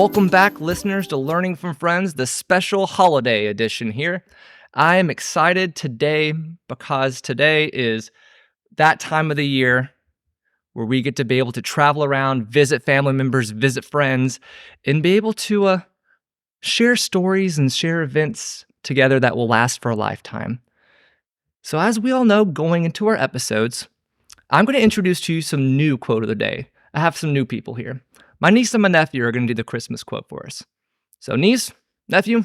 Welcome back, listeners, to Learning from Friends, the special holiday edition here. I am excited today because today is that time of the year where we get to be able to travel around, visit family members, visit friends, and be able to share stories and share events together that will last for a lifetime. So as we all know, going into our episodes, I'm going to introduce to you some new quote of the day. I have some new people here. My niece and my nephew are going to do the Christmas quote for us. So niece, nephew,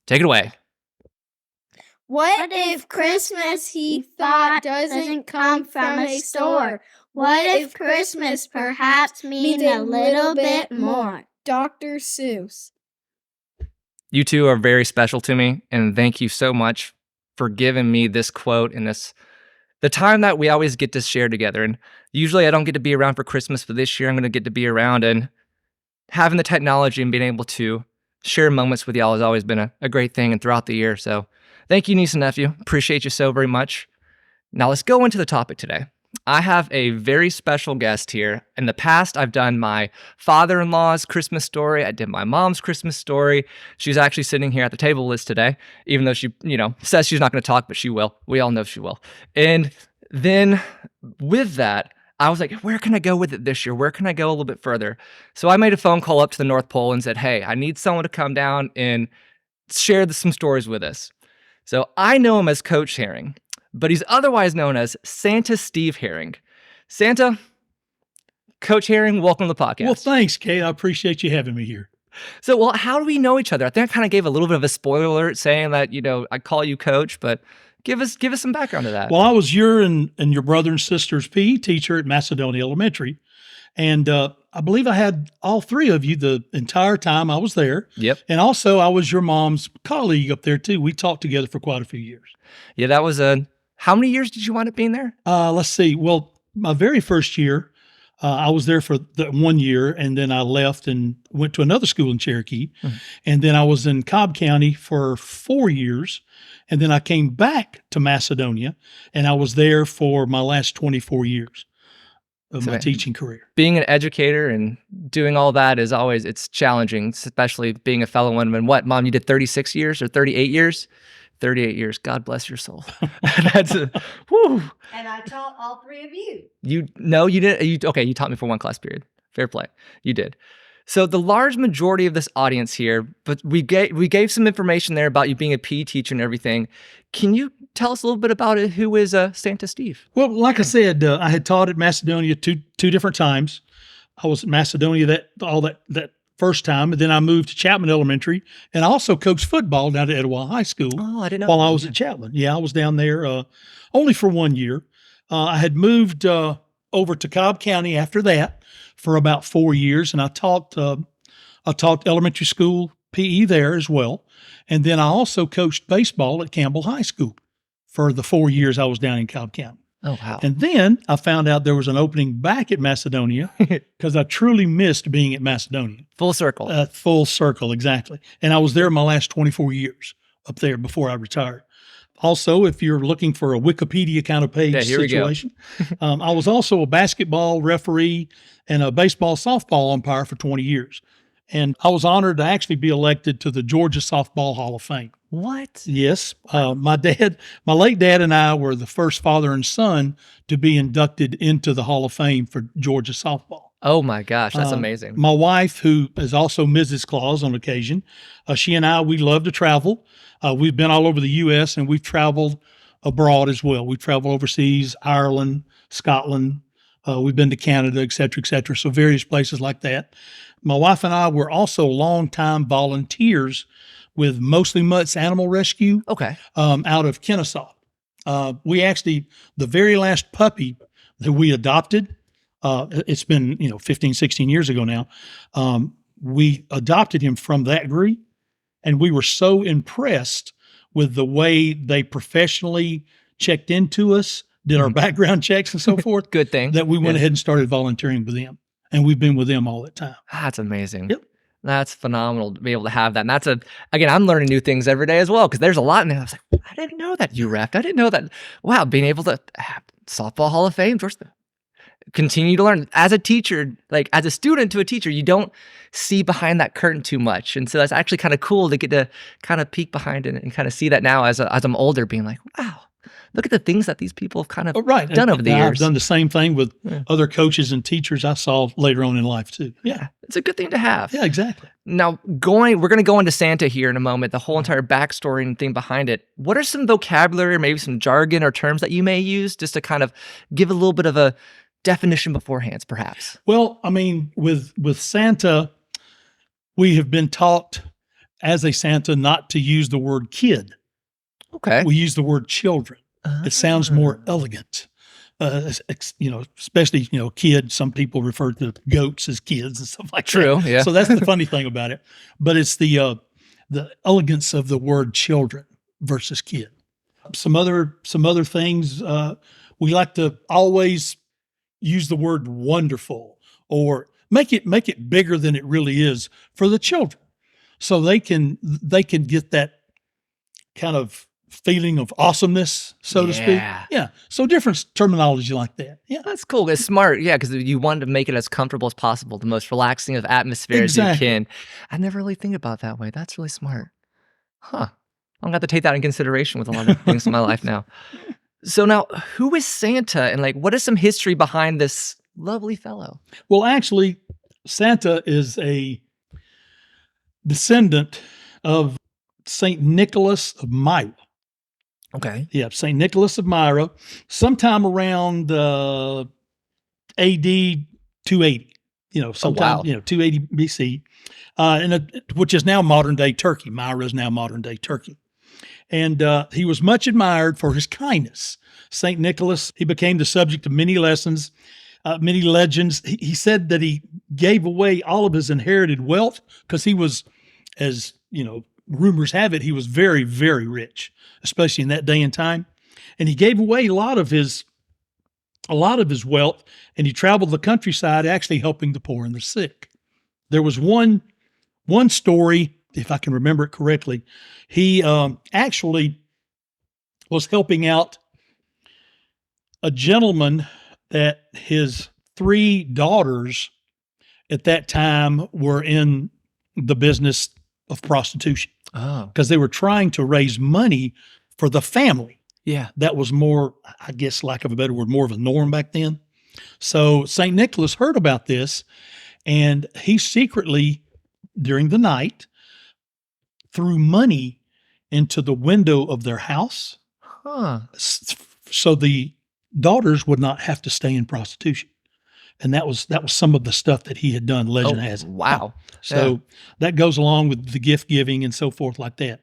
take it away. What if Christmas, he thought, doesn't come from a store? What if Christmas perhaps means a little bit more? Dr. Seuss. You two are very special to me, and thank you so much for giving me this quote and the time that we always get to share together. And usually I don't get to be around for Christmas, but this year I'm going to get to be around, and having the technology and being able to share moments with y'all has always been a great thing and throughout the year. So thank you, niece and nephew. Appreciate you so very much. Now let's go into the topic today. I have a very special guest here. In the past, I've done my father-in-law's Christmas story. I did my mom's Christmas story. She's actually sitting here at the table with us today, even though she, says she's not going to talk, but she will. We all know she will. And then with that, I was like, where can I go with it this year? Where can I go a little bit further? So I made a phone call up to the North Pole and said, hey, I need someone to come down and share some stories with us. So I know him as Coach Herring, but he's otherwise known as Santa Steve Herring. Santa, Coach Herring, welcome to the podcast. Well, thanks, Kate. I appreciate you having me here. So, how do we know each other? I think I kind of gave a little bit of a spoiler alert saying that, I call you Coach, but give us some background to that. Well, I was your and your brother and sister's PE teacher at Macedonia Elementary. And I believe I had all three of you the entire time I was there. Yep. And also, I was your mom's colleague up there, too. We talked together for quite a few years. Yeah, that was how many years did you wind up being there? Let's see. Well, my very first year, I was there for 1 year, and then I left and went to another school in Cherokee. Mm-hmm. And then I was in Cobb County for 4 years. And then I came back to Macedonia, and I was there for my last 24 years of my teaching career. Being an educator and doing all that is always, it's challenging, especially being a fellow woman. What, Mom, you did 36 years or 38 years? 38 years. God bless your soul. That's whew. And I taught all three of you. You didn't. Okay, you taught me for one class period. Fair play. You did. So the large majority of this audience here, but we gave some information there about you being a PE teacher and everything. Can you tell us a little bit about it? Who is Santa Steve? Well, like I said, I had taught at Macedonia two different times. I was at Macedonia that first time, and then I moved to Chapman Elementary, and I also coached football down at Etowah High School. Oh, I didn't know. While I was at Chapman. Yeah, I was down there only for 1 year. I had moved over to Cobb County after that for about 4 years, and I taught elementary school PE there as well. And then I also coached baseball at Campbell High School for the 4 years I was down in Cobb County. Oh, wow. And then I found out there was an opening back at Macedonia because I truly missed being at Macedonia. Full circle. Full circle, exactly. And I was there my last 24 years up there before I retired. Also, if you're looking for a Wikipedia kind of page situation, I was also a basketball referee and a baseball softball umpire for 20 years. And I was honored to actually be elected to the Georgia Softball Hall of Fame. What? Yes. My late dad and I were the first father and son to be inducted into the Hall of Fame for Georgia softball. Oh my gosh, that's amazing. My wife, who is also Mrs. Claus on occasion, she and I, we love to travel. We've been all over the U.S. and we've traveled abroad as well. We've traveled overseas, Ireland, Scotland. We've been to Canada, et cetera, so various places like that. My wife and I were also longtime volunteers with Mostly Mutts Animal Rescue. Okay. Out of Kennesaw. We actually, the very last puppy that we adopted, it's been, 15, 16 years ago now, we adopted him from that group, and we were so impressed with the way they professionally checked into us, did our background checks and so forth. Good thing. That we went ahead and started volunteering with them. And we've been with them all that time. That's amazing. Yep. That's phenomenal to be able to have that. And that's again, I'm learning new things every day as well, because there's a lot in there. I was like, I didn't know that you reffed. I didn't know that. Wow, being able to have Softball Hall of Fame, George. continue to learn. As a teacher, like as a student to a teacher, you don't see behind that curtain too much. And so that's actually kind of cool to get to kind of peek behind it and kind of see that now as I'm older, being like, wow, look at the things that these people have kind of Right. done over the And years. I've done the same thing with Yeah. other coaches and teachers I saw later on in life too. Yeah. It's a good thing to have. Yeah, exactly. Now, we're going to go into Santa here in a moment, the whole entire backstory and thing behind it. What are some vocabulary, or maybe some jargon or terms that you may use just to kind of give a little bit of a definition beforehand, perhaps? Well, I mean, with Santa, we have been taught as a Santa not to use the word kid. Okay. We use the word children. It sounds more Ah. elegant. Especially, kid. Some people refer to goats as kids and stuff like that. True, yeah. So that's the funny thing about it. But it's the elegance of the word children versus kid. Some other things, we like to always use the word wonderful or make it bigger than it really is for the children, so they can get that kind of feeling of awesomeness, so to speak. Yeah. Yeah. So different terminology like that. Yeah. That's cool. It's smart. Yeah, because you want to make it as comfortable as possible, the most relaxing of atmosphere as you Exactly. can. I never really think about it that way. That's really smart. Huh. I'm going to have to take that in consideration with a lot of things in my life now. So now, who is Santa, and like, what is some history behind this lovely fellow? Well, actually, Santa is a descendant of Saint Nicholas of Myra. Okay. Yeah, St. Nicholas of Myra, sometime around AD 280, sometime, wow. 280 BC, which is now modern day Turkey. Myra is now modern day Turkey. And he was much admired for his kindness. St. Nicholas, he became the subject of many lessons, many legends. He said that he gave away all of his inherited wealth because he was, as rumors have it, he was very, very rich, especially in that day and time. And he gave away a lot of his wealth, and he traveled the countryside actually helping the poor and the sick. There was one story, if I can remember it correctly. He actually was helping out a gentleman that his 3 daughters at that time were in the business of prostitution Oh, because they were trying to raise money for the family. yeah. That was more, I guess, lack of a better word, more of a norm back then. So St. Nicholas heard about this, and he secretly, during the night, threw money into the window of their house Huh. so the daughters would not have to stay in prostitution. And that was some of the stuff that he had done, legend has it. Wow. So that goes along with the gift giving and so forth like that.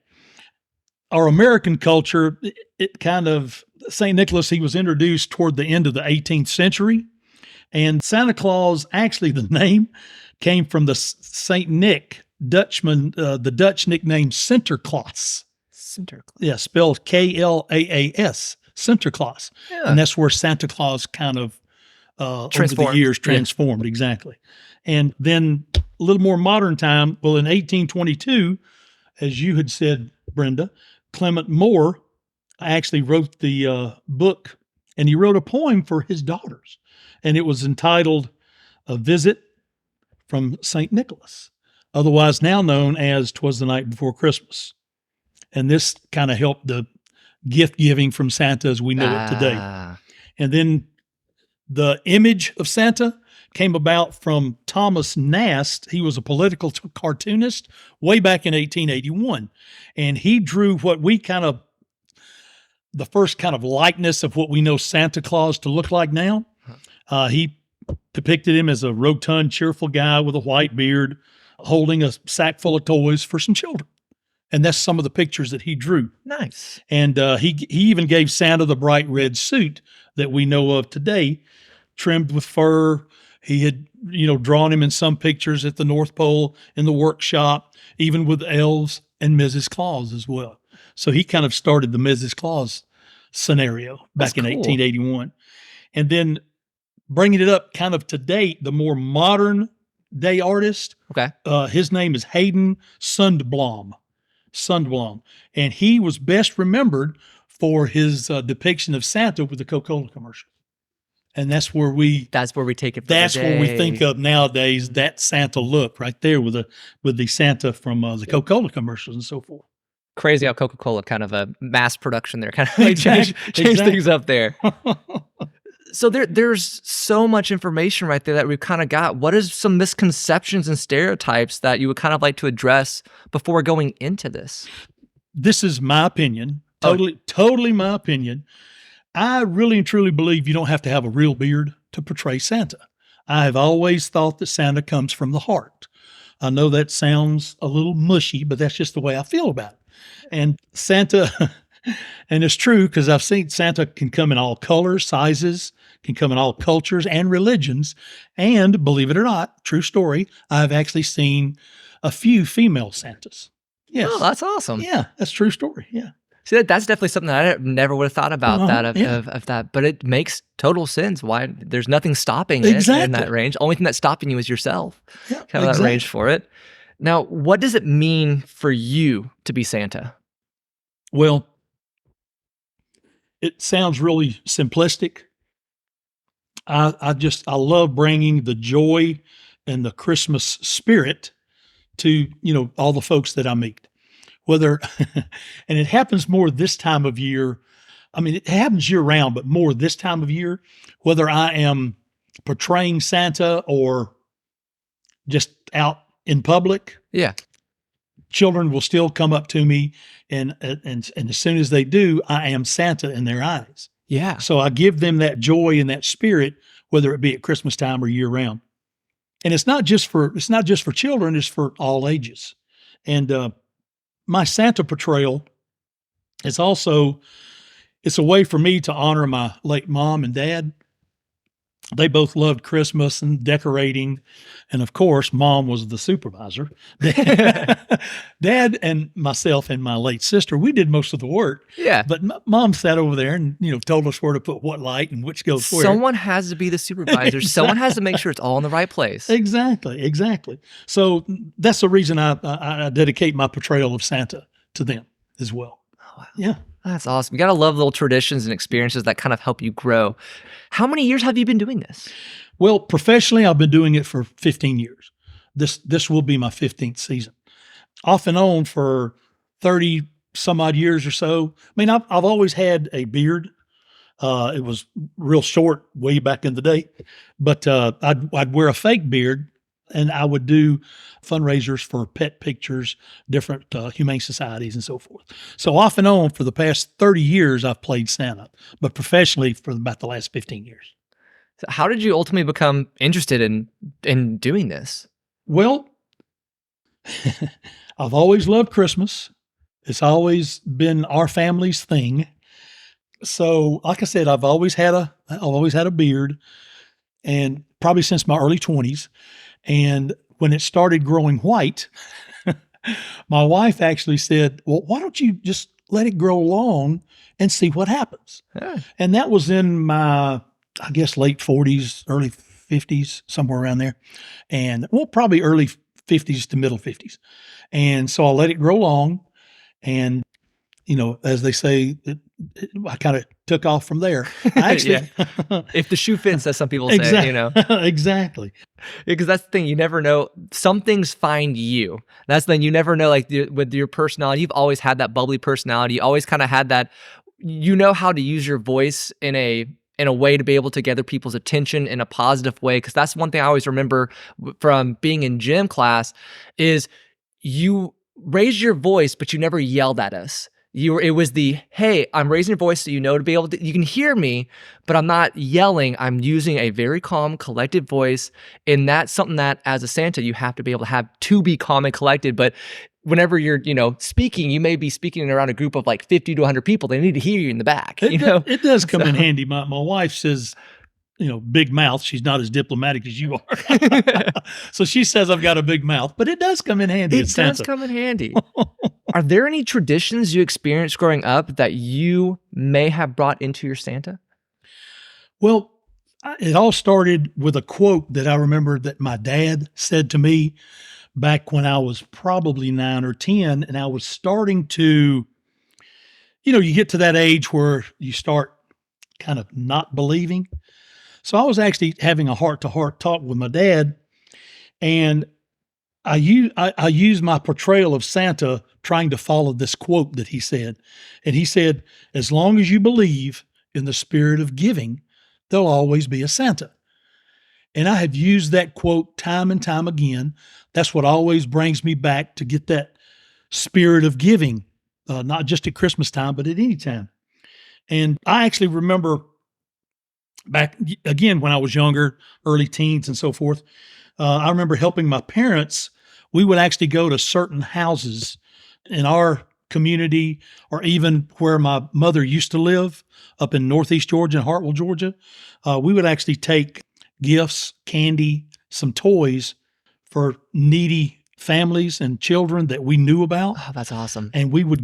Our American culture, it kind of, St. Nicholas, he was introduced toward the end of the 18th century. And Santa Claus, actually the name came from the St. Nick Dutchman, the Dutch nickname Sinterklaas. Sinterklaas. Yeah, spelled Klaas, Sinterklaas. Yeah. And that's where Santa Claus kind of over the Transformed. years Yeah. transformed, exactly. And then a little more modern time, well, in 1822, as you had said, Brenda, Clement Moore actually wrote the book, and he wrote a poem for his daughters, and it was entitled "A Visit from St. Nicholas," otherwise now known as "'Twas the Night Before Christmas." And this kind of helped the gift giving from Santa as we know it today. Ah. And then the image of Santa came about from Thomas Nast. He was a political cartoonist way back in 1881. And he drew what we the first kind of likeness of what we know Santa Claus to look like now. He depicted him as a rotund, cheerful guy with a white beard, holding a sack full of toys for some children. And that's some of the pictures that he drew. Nice. And he even gave Santa the bright red suit that we know of today, trimmed with fur. He had, drawn him in some pictures at the North Pole in the workshop, even with elves and Mrs. Claus as well. So he kind of started the Mrs. Claus scenario back That's in cool. 1881. And then bringing it up kind of to date, the more modern day artist, Okay. his name is Hayden Sundblom. And he was best remembered for his depiction of Santa with the Coca-Cola commercial. And that's where we take it. For that's the where we day. think of nowadays, that Santa look right there with the Santa from the Coca-Cola commercials and so forth. Crazy how Coca-Cola kind of a mass production there, kind of like change Exactly. things up there. So there's so much information right there that we've kind of got. What is some misconceptions and stereotypes that you would kind of like to address before going into this? This is my opinion. Oh. Totally my opinion. I really and truly believe you don't have to have a real beard to portray Santa. I have always thought that Santa comes from the heart. I know that sounds a little mushy, but that's just the way I feel about it. And Santa, and it's true because I've seen Santa can come in all colors, sizes, can come in all cultures and religions. And believe it or not, true story, I've actually seen a few female Santas. Yes. Oh, that's awesome. Yeah, that's true story. Yeah. See, that's definitely something that I never would have thought about of that, but it makes total sense. Why there's nothing stopping it in that range. Only thing that's stopping you is yourself. Yeah, Kind of that range for it. Now, what does it mean for you to be Santa? Well, it sounds really simplistic. I love bringing the joy and the Christmas spirit to, all the folks that I meet. Whether, and it happens more this time of year. I mean, it happens year round, but more this time of year, whether I am portraying Santa or just out in public. Yeah. Children will still come up to me and as soon as they do, I am Santa in their eyes. Yeah. So I give them that joy and that spirit, whether it be at Christmas time or year round. And it's not just for children, it's for all ages. And, my Santa portrayal is also, it's a way for me to honor my late mom and dad. They both loved Christmas and decorating. And of course, mom was the supervisor. Dad and myself and my late sister, we did most of the work. Yeah. But mom sat over there and, told us where to put what light and which goes where. Someone has to be the supervisor. Exactly. Someone has to make sure it's all in the right place. Exactly. So that's the reason I dedicate my portrayal of Santa to them as well. Oh, wow. Yeah. That's awesome. You got to love little traditions and experiences that kind of help you grow. How many years have you been doing this? Well, professionally, I've been doing it for 15 years. This will be my 15th season. Off and on for 30 some odd years or so. I mean, I've always had a beard. It was real short way back in the day, but I'd wear a fake beard and I would do fundraisers for pet pictures, different humane societies and so forth. So off and on for the past 30 years, I've played Santa, but professionally for about the last 15 years. So how did you ultimately become interested in doing this? Well, I've always loved Christmas. It's always been our family's thing. So, like I said, I've always had a beard, and probably since my early 20s. And when it started growing white, my wife actually said, "Well, why don't you just let it grow long and see what happens?" Yeah. And that was in my, I guess, late 40s, early 50s, somewhere around there. And probably early 50s to middle 50s. And so I let it grow long. And, as they say, I kind of took off from there. I actually, if the shoe fits, as some people say, Exactly. Because that's the thing, you never know. Some things find you. That's the thing, you never know. Like with your personality, you've always had that bubbly personality. You always kind of had that. You know how to use your voice in a way to be able to gather people's attention in a positive way. Because that's one thing I always remember from being in gym class is you raised your voice, but you never yelled at us. It was hey, I'm raising your voice so to be able to, you can hear me, but I'm not yelling. I'm using a very calm, collected voice. And that's something that as a Santa, you have to be able to be calm and collected. But whenever you're, speaking, you may be speaking around a group of like 50 to 100 people. They need to hear you in the back. It does come in handy. My wife says, big mouth. She's not as diplomatic as you are. So she says I've got a big mouth, but it does come in handy. It does come in handy. Are there any traditions you experienced growing up that you may have brought into your Santa? Well, it all started with a quote that I remember that my dad said to me back when I was probably 9 or 10, and I was starting to, you get to that age where you start kind of not believing. So I was actually having a heart-to-heart talk with my dad, and I used my portrayal of Santa trying to follow this quote that he said. And he said, as long as you believe in the spirit of giving, there'll always be a Santa. And I have used that quote time and time again. That's what always brings me back to get that spirit of giving, not just at Christmas time, but at any time. And I actually remember back again when I was younger, early teens and so forth, I remember helping my parents. We would actually go to certain houses in our community, or even where my mother used to live up in Northeast Georgia and Hartwell, Georgia. We would actually take gifts, candy, some toys for needy families and children that we knew about. Oh, that's awesome. And we would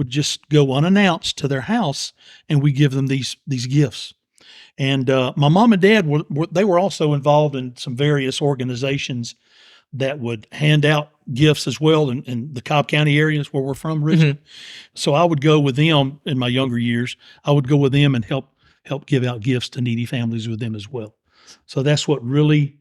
just go unannounced to their house, and we give them these gifts. And my mom and dad they were also involved in some various organizations that would hand out gifts as well in the Cobb County areas where we're from originally. So I would go with them in my younger years. I would go with them and help give out gifts to needy families with them as well. So that's what really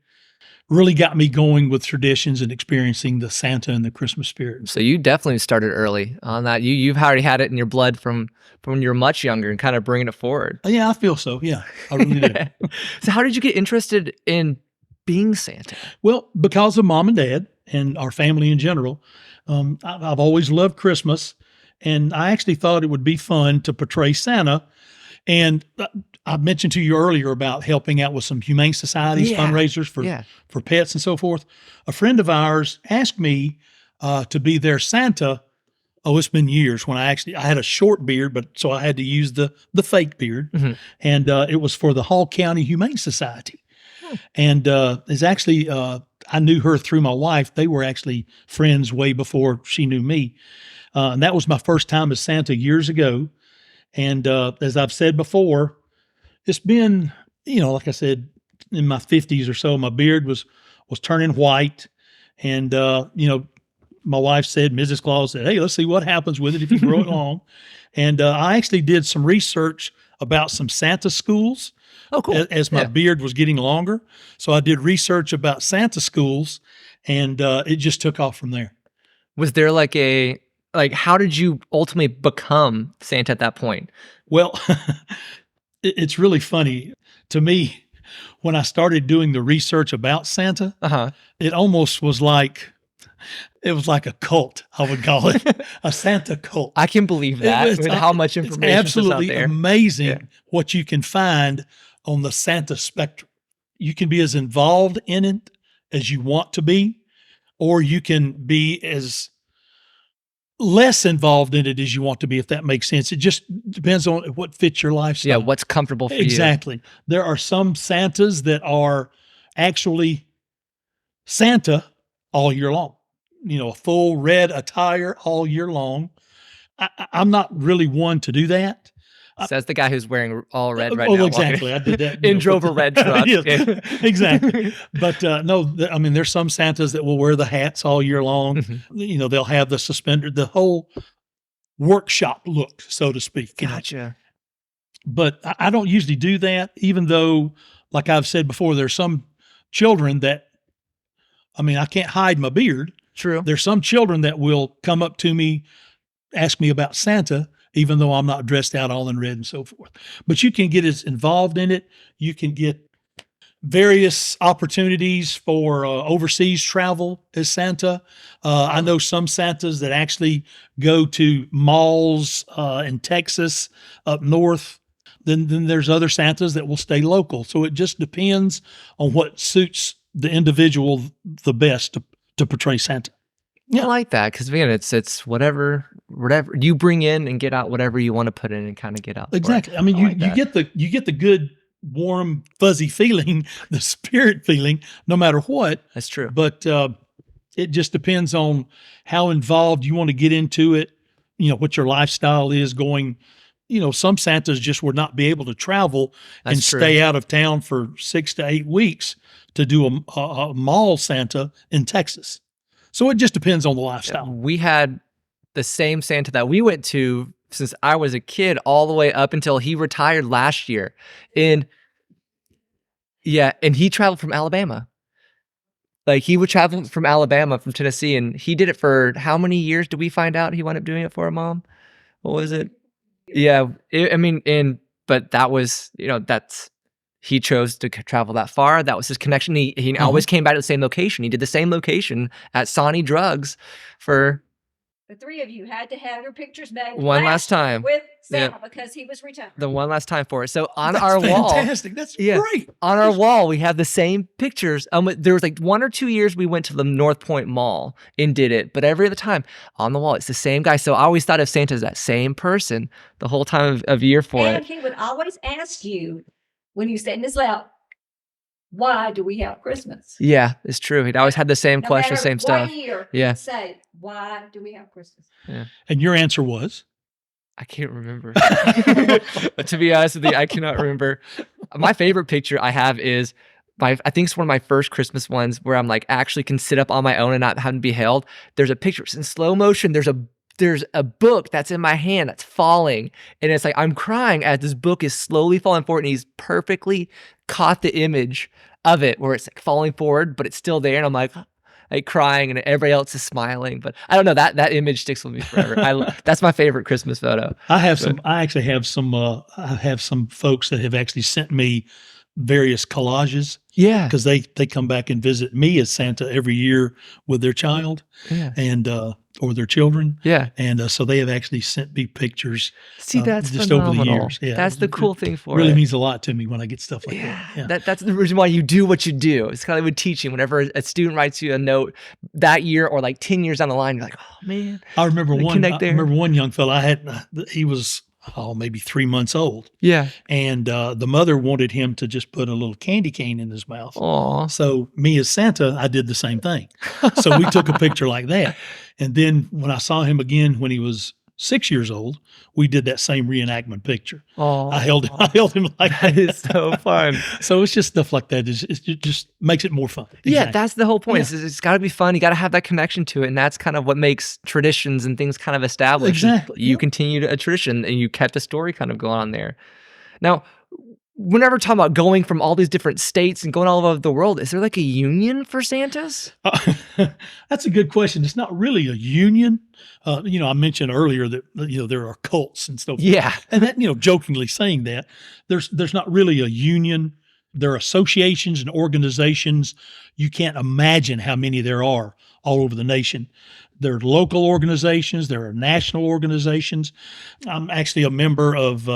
got me going with traditions and experiencing the Santa and the Christmas spirit. So you definitely started early on that. You've already had it in your blood from when you were much younger and kind of bringing it forward. Yeah, I feel so. Yeah, I really do. So how did you get interested in being Santa? Well, because of mom and dad and our family in general, I've always loved Christmas, and I actually thought it would be fun to portray Santa. And I mentioned to you earlier about helping out with some humane societies, fundraisers for pets and so forth. A friend of ours asked me to be their Santa. Oh, it's been years when I had a short beard, but so I had to use the fake beard. And it was for the Hall County Humane Society. And it's actually, I knew her through my wife. They were actually friends way before she knew me. And that was my first time as Santa years ago. And as I've said before, it's been, like I said, in my 50s or so, my beard was turning white. And, my wife said, Mrs. Claus said, hey, let's see what happens with it if you grow it long. And I actually did some research about some Santa schools. Oh, cool. As my beard was getting longer. So I did research about Santa schools, and it just took off from there. Was there how did you ultimately become Santa at that point? Well, it's really funny to me when I started doing the research about Santa. It almost was like a cult, I would call it, a Santa cult. I can believe that with how much information is out absolutely there. Amazing what you can find on the Santa spectrum. You can be as involved in it as you want to be, or you can be as less involved in it as you want to be, if that makes sense. It just depends on what fits your lifestyle. Yeah, what's comfortable for you. Exactly. There are some Santas that are actually Santa all year long. A full red attire all year long. I'm not really one to do that. Says the guy who's wearing all red right now. Oh, exactly. I did that. And drove a red truck. Yes, exactly. But no, there's some Santas that will wear the hats all year long. They'll have the suspender, the whole workshop look, so to speak. Gotcha. But I don't usually do that, even though, like I've said before, there's some children that, I can't hide my beard. True. There's some children that will come up to me, ask me about Santa, even though I'm not dressed out all in red and so forth. But you can get as involved in it. You can get various opportunities for overseas travel as Santa. I know some Santas that actually go to malls in Texas, up north. Then there's other Santas that will stay local. So it just depends on what suits the individual the best to portray Santa. I like that because again, it's whatever you bring in and get out, whatever you want to put in and kind of get out. Exactly. You get the good, warm, fuzzy feeling, the spirit feeling, no matter what. That's true. But it just depends on how involved you want to get into it. What your lifestyle is going. Some Santas just would not be able to travel and stay out of town for 6 to 8 weeks to do a mall Santa in Texas. So it just depends on the lifestyle. We had the same Santa that we went to since I was a kid all the way up until he retired last year. And Yeah, and he traveled from Alabama. Like, he would travel from Alabama, from Tennessee, and he did it for how many years did we find out he wound up doing it for, Mom? What was it? Yeah, I mean, but that was, that's he chose to travel that far. That was his connection. He always came back to the same location. He did the same location at Sony Drugs for The three of you had to have your pictures made one last time. with Santa Yeah. because he was retired. The one last time for it. So on That's our wall, fantastic. That's Yeah. great. on our wall, we have the same pictures. There was like 1 or 2 years we went to the North Point Mall and did it, but every other time on the wall, it's the same guy. So I always thought of Santa as that same person the whole time of year for And it. he would always ask you when you sat in his lap, why do we have Christmas? Yeah, it's true. He'd always had the same No question, matter same what stuff. year, Yeah. he'd say, why do we have Christmas? And your answer was? I can't remember. To be honest with you, I cannot remember. My favorite picture I have is I think it's one of my first Christmas ones where I'm like actually can sit up on my own and not having to be held. There's a picture, it's in slow motion. There's a book that's in my hand that's falling. And it's like I'm crying as this book is slowly falling forward, and he's perfectly caught the image of it where it's like falling forward, but it's still there. And I'm like crying, and everybody else is smiling. But I don't know, that image sticks with me forever. That's my favorite Christmas photo. I actually have some. I have some folks that have actually sent me various collages Yeah. because they come back and visit me as Santa every year with their child Yeah. and or their children, Yeah. and so they have actually sent me pictures. See, that's just phenomenal. over the years. Yeah, That's the cool thing for really it. means a lot to me when I get stuff like Yeah, that. Yeah. that's the reason why you do what you do. It's kind of like with teaching. Whenever a student writes you a note that year or like 10 years down the line, you're like, oh man. I remember They one. connect I there. remember one young fella. He was maybe 3 months old, Yeah. and the mother wanted him to just put a little candy cane in his mouth. Aw. So me as Santa, I did the same thing. So we took a picture like that. And then when I saw him again when he was 6 years old, we did that same reenactment picture. Aw. I held him like That that. is so fun. So it's just stuff like that. It just makes it more fun. Yeah, Exactly. that's the whole point. Yeah. It's got to be fun. You got to have that connection to it, and that's kind of what makes traditions and things kind of established. Exactly, You yeah. continued a tradition, and you kept a story kind of going on there. Now, whenever we're talking about going from all these different states and going all over the world, is there like a union for Santas? That's a good question. It's not really a union. I mentioned earlier that there are cults and stuff. Yeah. And that, jokingly saying that, there's not really a union. There are associations and organizations. You can't imagine how many there are all over the nation. There are local organizations. There are national organizations. I'm actually a member of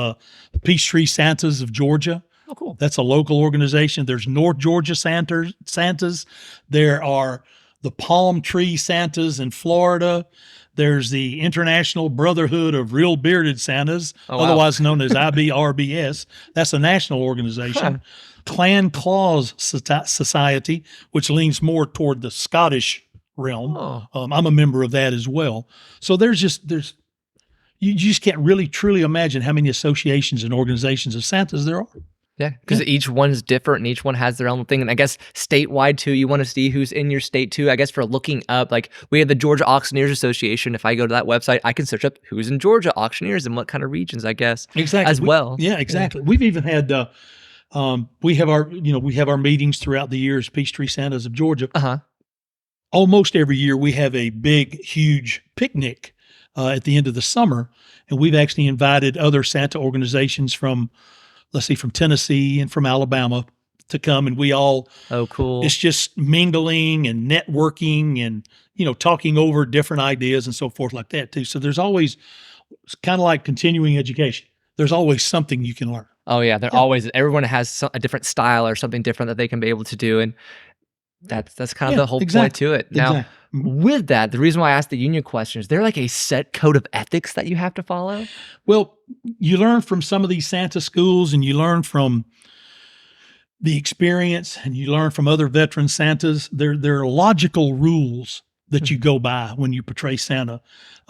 Peachtree Santas of Georgia. Oh, cool. That's a local organization. There's North Georgia Santas. There are the Palm Tree Santas in Florida. There's the International Brotherhood of Real Bearded Santas, Oh, wow. otherwise known as IBRBS. That's a national organization. Clan Claus Society, which leans more toward the Scottish realm. Oh. I'm a member of that as well. So you just can't really truly imagine how many associations and organizations of Santas there are. Yeah, because each one's different and each one has their own thing. And I guess statewide too, you want to see who's in your state too. I guess for looking up, like we have the Georgia Auctioneers Association. If I go to that website, I can search up who's in Georgia auctioneers and what kind of regions, I guess. Exactly. As well. Yeah, exactly. We've even had we have our meetings throughout the years, Peachtree Santas of Georgia. Uh-huh. Almost every year we have a big, huge picnic at the end of the summer, and we've actually invited other Santa organizations from Tennessee and from Alabama to come, and we all Oh, cool. it's just mingling and networking and talking over different ideas and so forth like that too. So there's always, it's kind of like continuing education. There's always something you can learn. Oh yeah, they're always, everyone has a different style or something different that they can be able to do. And that's kind of Yeah, the whole point exactly. to it. Now, Exactly. with that, the reason why I asked the union question, is there like a set code of ethics that you have to follow? Well, you learn from some of these Santa schools, and you learn from the experience, and you learn from other veteran Santas. There are logical rules that you go by when you portray Santa.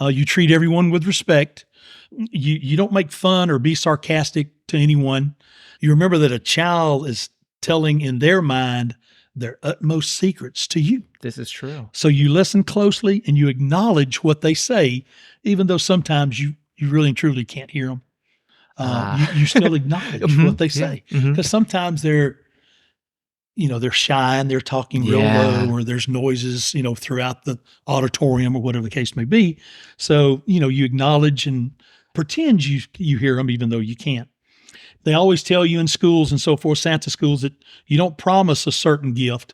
You treat everyone with respect. You don't make fun or be sarcastic to anyone. You remember that a child is telling in their mind their utmost secrets to you. This is true. So you listen closely and you acknowledge what they say, even though sometimes you really and truly can't hear them. You still acknowledge Mhm, what they yeah, say, mhm. because sometimes they're they're shy and they're talking real Yeah. low, or there's noises, throughout the auditorium or whatever the case may be. So, you acknowledge and pretend you hear them, even though you can't. They always tell you in schools and so forth, Santa schools, that you don't promise a certain gift.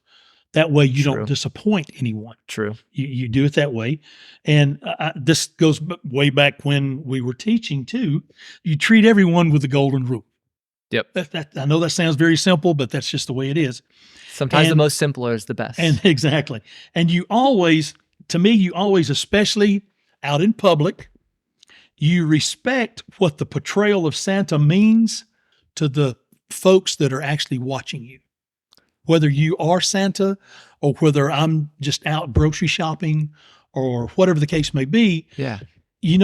That way you True. don't disappoint anyone. True. You do it that way. And this goes way back when we were teaching too. You treat everyone with the golden rule. Yep. I know that sounds very simple, but that's just the way it is. Sometimes the And- most simpler is the best. And exactly. And you always, especially out in public, you respect what the portrayal of Santa means to the folks that are actually watching you. Whether you are Santa or whether I'm just out grocery shopping or whatever the case may be, yeah.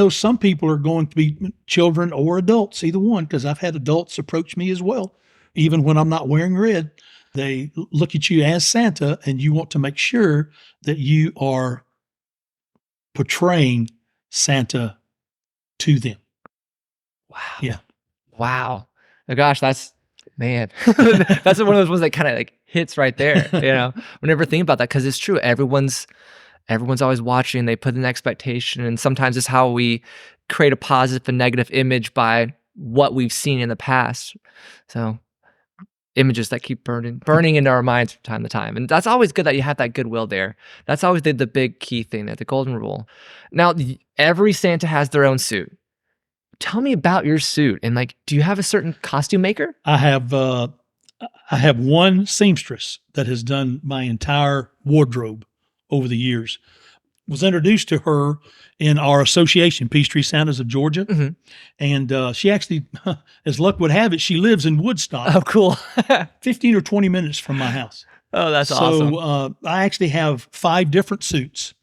some people are going to be children or adults, either one, because I've had adults approach me as well. Even when I'm not wearing red, they look at you as Santa, and you want to make sure that you are portraying Santa to them. Wow. Yeah. Wow. Oh, gosh, that's one of those ones that kind of like hits right there. We never think about that because it's true. Everyone's always watching. They put an expectation, and sometimes it's how we create a positive and negative image by what we've seen in the past. So images that keep burning into our minds from time to time. And that's always good that you have that goodwill there. That's always the big key thing there, the golden rule. Now, every Santa has their own suit. Tell me about your suit, and do you have a certain costume maker? I have one seamstress that has done my entire wardrobe over the years. Was introduced to her in our association, Peachtree Santas of Georgia. Mhm. And she actually, as luck would have it, she lives in Woodstock, Oh, cool. 15 or 20 minutes from my house. Oh, that's awesome. So I actually have 5 different suits.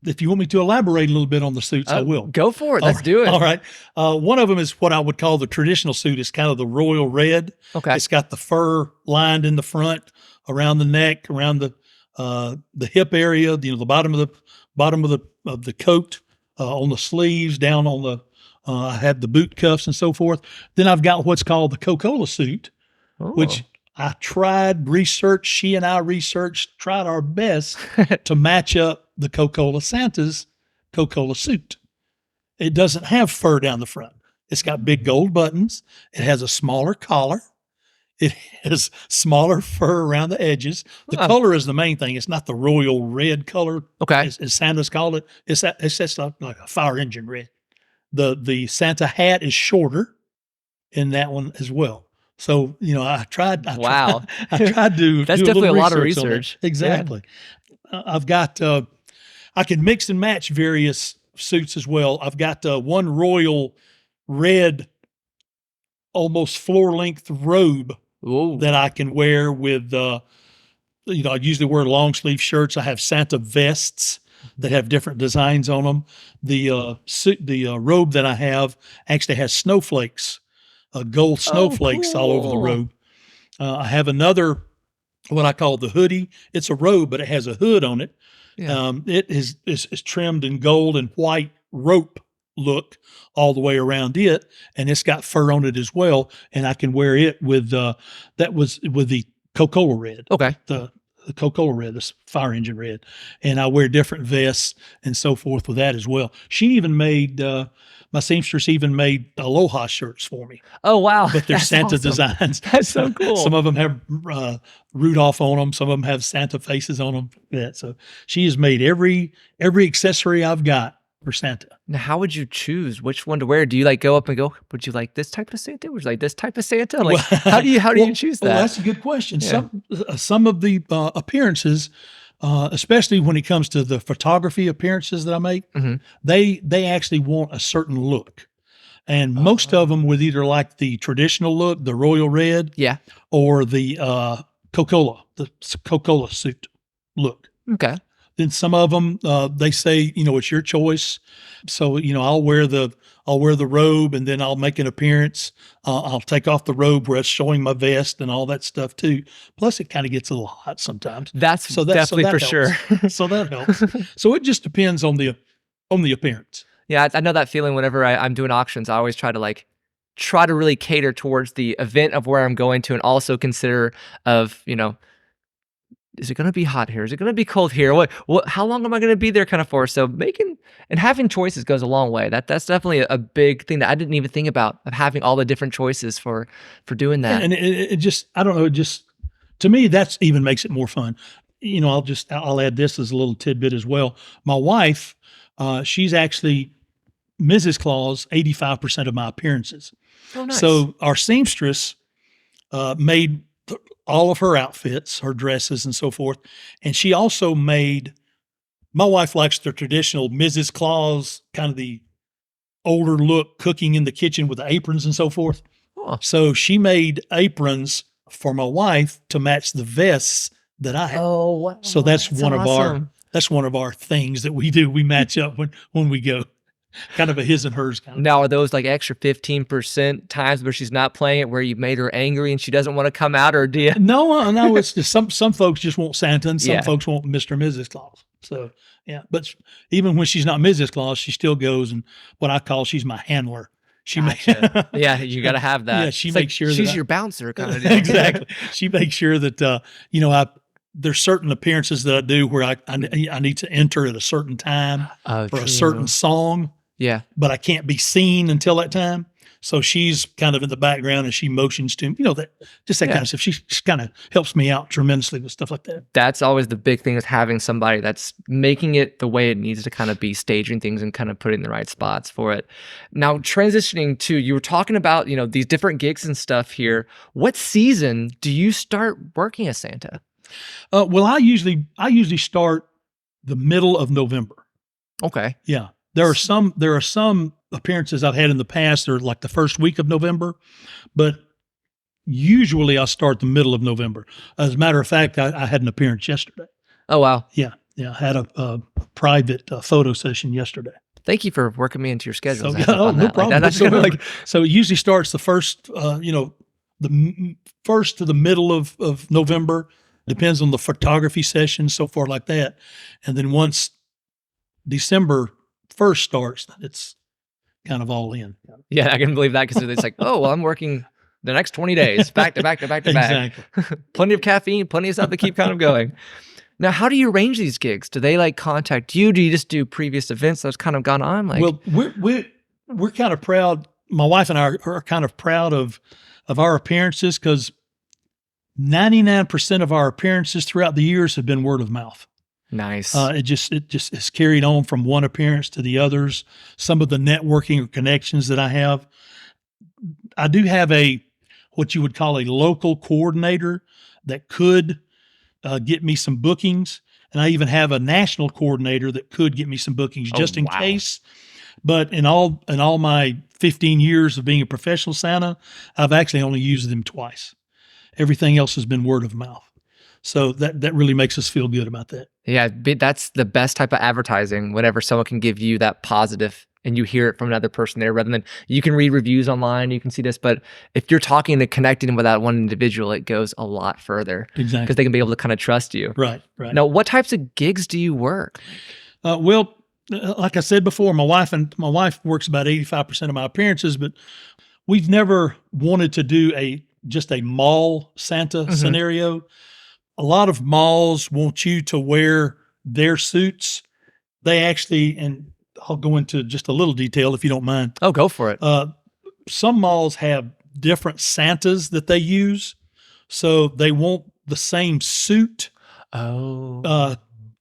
If you want me to elaborate a little bit on the suits, I will. Go for it. Let's do it. All right. One of them is what I would call the traditional suit. It's kind of the royal red. Okay. It's got the fur lined in the front, around the neck, around the hip area. The bottom of the coat, on the sleeves, down on the. I had the boot cuffs and so forth. Then I've got what's called the Coca-Cola suit, which I she and I tried our best to match up the Coca-Cola Santa's Coca-Cola suit. It doesn't have fur down the front. It's got big gold buttons. It has a smaller collar. It has smaller fur around the edges. The color is the main thing. It's not the royal red color, Okay. as Santa's called it. It's just like a fire engine red. The Santa hat is shorter in that one as well. So, I tried. Wow. I tried to. That's do definitely a lot of research on that. research. Exactly. I've got. I can mix and match various suits as well. I've got one royal red, almost floor-length robe Ooh. that I can wear with. I usually wear long sleeve shirts. I have Santa vests that have different designs on them. The robe that I have actually has snowflakes, gold snowflakes all over the cool. robe. I have another, what I call the hoodie. It's a robe, but it has a hood on it. Yeah. It is trimmed in gold and white rope look all the way around it, and it's got fur on it as well. And I can wear it with that was with the Coca-Cola red. Okay. The Coca-Cola red, this fire engine red. And I wear different vests and so forth with that as well. She even made, my seamstress even made Aloha shirts for me, Oh, wow. but they're That's Santa awesome. designs. That's so cool. Some of them have Rudolph on them. Some of them have Santa faces on them. Yeah. So she has made every accessory I've got for Santa. Now, how would you choose which one to wear? Do you go up and go, would you like this type of Santa? Would you like this type of Santa? How do you Well, choose well, that? that's a good question. Yeah. Some of the appearances, especially when it comes to the photography appearances that I make, Mhm. they actually want a certain look, and most of them would either like the traditional look, the royal red, Yeah. or the Coca-Cola suit look. Okay. Then some of them, they say, it's your choice. So, I'll wear the robe, and then I'll make an appearance. I'll take off the robe where it's showing my vest and all that stuff too. Plus it kind of gets a little hot sometimes. That's definitely for sure. So that helps. So it just depends on the appearance. Yeah, I know that feeling whenever I'm doing auctions. I always try to really cater towards the event of where I'm going to, and also consider of, is it going to be hot here? Is it going to be cold here? What? How long am I going to be there? Kind of for. So making and having choices goes a long way. That's definitely a big thing that I didn't even think about, of having all the different choices for doing that. And it just, I don't know, it just, to me, that's even makes it more fun. You know, I'll add this as a little tidbit as well. My wife, she's actually Mrs. Claus 85% of my appearances. Oh, nice. So our seamstress made all of her outfits, her dresses and so forth. And she also made, my wife likes the traditional Mrs. Claus, kind of the older look, cooking in the kitchen with the aprons and so forth. Oh, So she made aprons for my wife to match the vests that I have. oh, wow. So that's one of awesome. our things that we do. We match up when we go. Kind of a his and hers kind of. Now, are those like extra 15% times where she's not playing it, where you made her angry and she doesn't want to come out, or do you? No, it's just some folks just want Santa and some Yeah. folks want Mr. and Mrs. Claus. So yeah, but even when she's not Mrs. Claus, she still goes, and what I call, she's my handler. She Gotcha. Yeah, you got to have that. Yeah, she It's makes sure that she's I- your bouncer kind of deal. exactly. She makes sure that you know, there's certain appearances that I do where I need to enter at a certain time Oh, for a certain song, Yeah. but I can't be seen until that time. So she's kind of in the background and she motions to him, you know, that Yeah. kind of stuff. She kind of helps me out tremendously with stuff like that. That's always the big thing, is having somebody that's making it the way it needs to kind of be, staging things and kind of putting the right spots for it. Now, transitioning to, you were talking about, you know, these different gigs and stuff here. What season do you start working as Santa? Well, I usually start the middle of November. Okay. Yeah. There are some appearances I've had in the past that are like the first week of November, but usually I start the middle of November. As a matter of fact, I had an appearance yesterday. Oh, wow. Yeah. I had a private photo session yesterday. Thank you for working me into your schedule. So, no problem. That's kind of like, So it usually starts the first, first to the middle of November. Depends on the photography session, so far like that. And then once December 1st starts, it's kind of all in. yeah, I can believe that, because it's like, oh, well, I'm working the next 20 days, back to back to back to back. Exactly. Plenty of caffeine, plenty of stuff to keep kind of going. Now, how do you arrange these gigs? Do they like contact you? Do you just do previous events that's kind of gone on? Like, Well, we're kind of proud. My wife and I are kind of proud of our appearances, because 99% of our appearances throughout the years have been word of mouth. nice. It just is carried on from one appearance to the others. Some of the networking or connections that I have, I do have what you would call a local coordinator that could get me some bookings, and I even have a national coordinator that could get me some bookings Oh, just in wow. case. But in all my 15 years of being a professional Santa, I've actually only used them twice. Everything else has been word of mouth. So that really makes us feel good about that. Yeah, that's the best type of advertising, whenever someone can give you that positive and you hear it from another person there, rather than, you can read reviews online, you can see this, but if you're talking and connecting with that one individual, it goes a lot further, because Exactly. they can be able to kind of trust you. Right. Now, what types of gigs do you work? Well, like I said before, my wife works about 85% of my appearances, but we've never wanted to do just a mall Santa Mhm. scenario. A lot of malls want you to wear their suits. They actually, and I'll go into just a little detail if you don't mind. Oh, go for it. Some malls have different Santas that they use. So they want the same suit, Oh,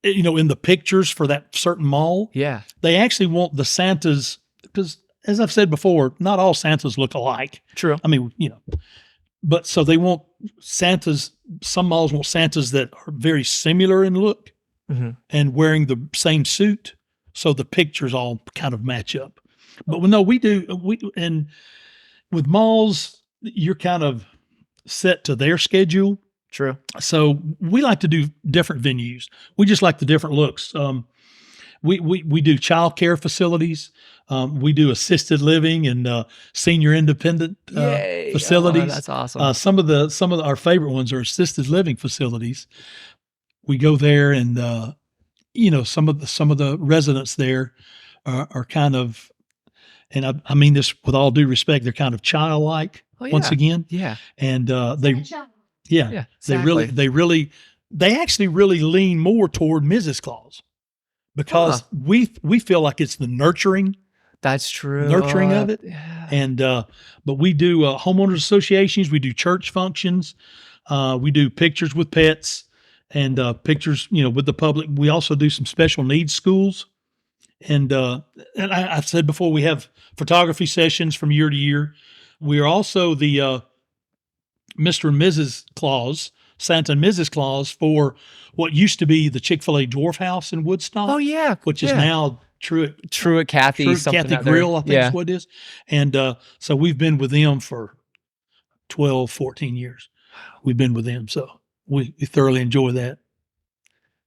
in the pictures for that certain mall. yeah. They actually want the Santas, because as I've said before, not all Santas look alike. True. I mean, but so they want Santas, some malls want Santas that are very similar in look Mhm. and wearing the same suit. So the pictures all kind of match up. But no, and with malls, you're kind of set to their schedule. True. So we like to do different venues. We just like the different looks. We do childcare facilities. We do assisted living and senior independent Yay. Oh, facilities. that's awesome. Some of our favorite ones are assisted living facilities. We go there, and some of the residents there are kind of, and I mean this with all due respect, they're kind of childlike Oh, once yeah. again, Yeah. and they Yeah. they Exactly. really they actually really lean more toward Mrs. Claus because we feel like it's the nurturing That's true. of it. Yeah. And but we do homeowners associations, we do church functions, we do pictures with pets and pictures, with the public. We also do some special needs schools. And I've said before, we have photography sessions from year to year. We are also the Mr. and Mrs. Claus, Santa and Mrs. Claus, for what used to be the Chick-fil-A Dwarf House in Woodstock. Oh yeah, which is yeah. now Truett Kathy, something Kathy out there. Grill, I think Yeah. is what it is. And so we've been with them for 12, 14 years. We've been with them. So we thoroughly enjoy that.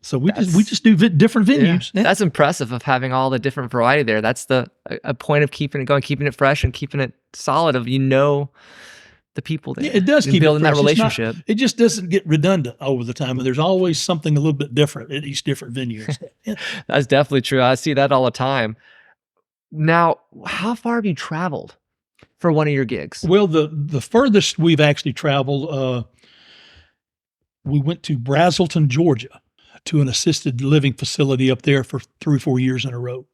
So we just do different venues. Yeah. That's impressive of having all the different variety there. That's a point of keeping it going, keeping it fresh, and keeping it solid. Of the people there. Yeah, it does and keep building it that fresh. It's not- relationship. It just doesn't get redundant over the time. And there's always something a little bit different at each different venue. Yeah. That's definitely true. I see that all the time. Now, how far have you traveled for one of your gigs? Well, the furthest we've actually traveled, we went to Brazelton, Georgia, to an assisted living facility up there for 3 or 4 years in a row.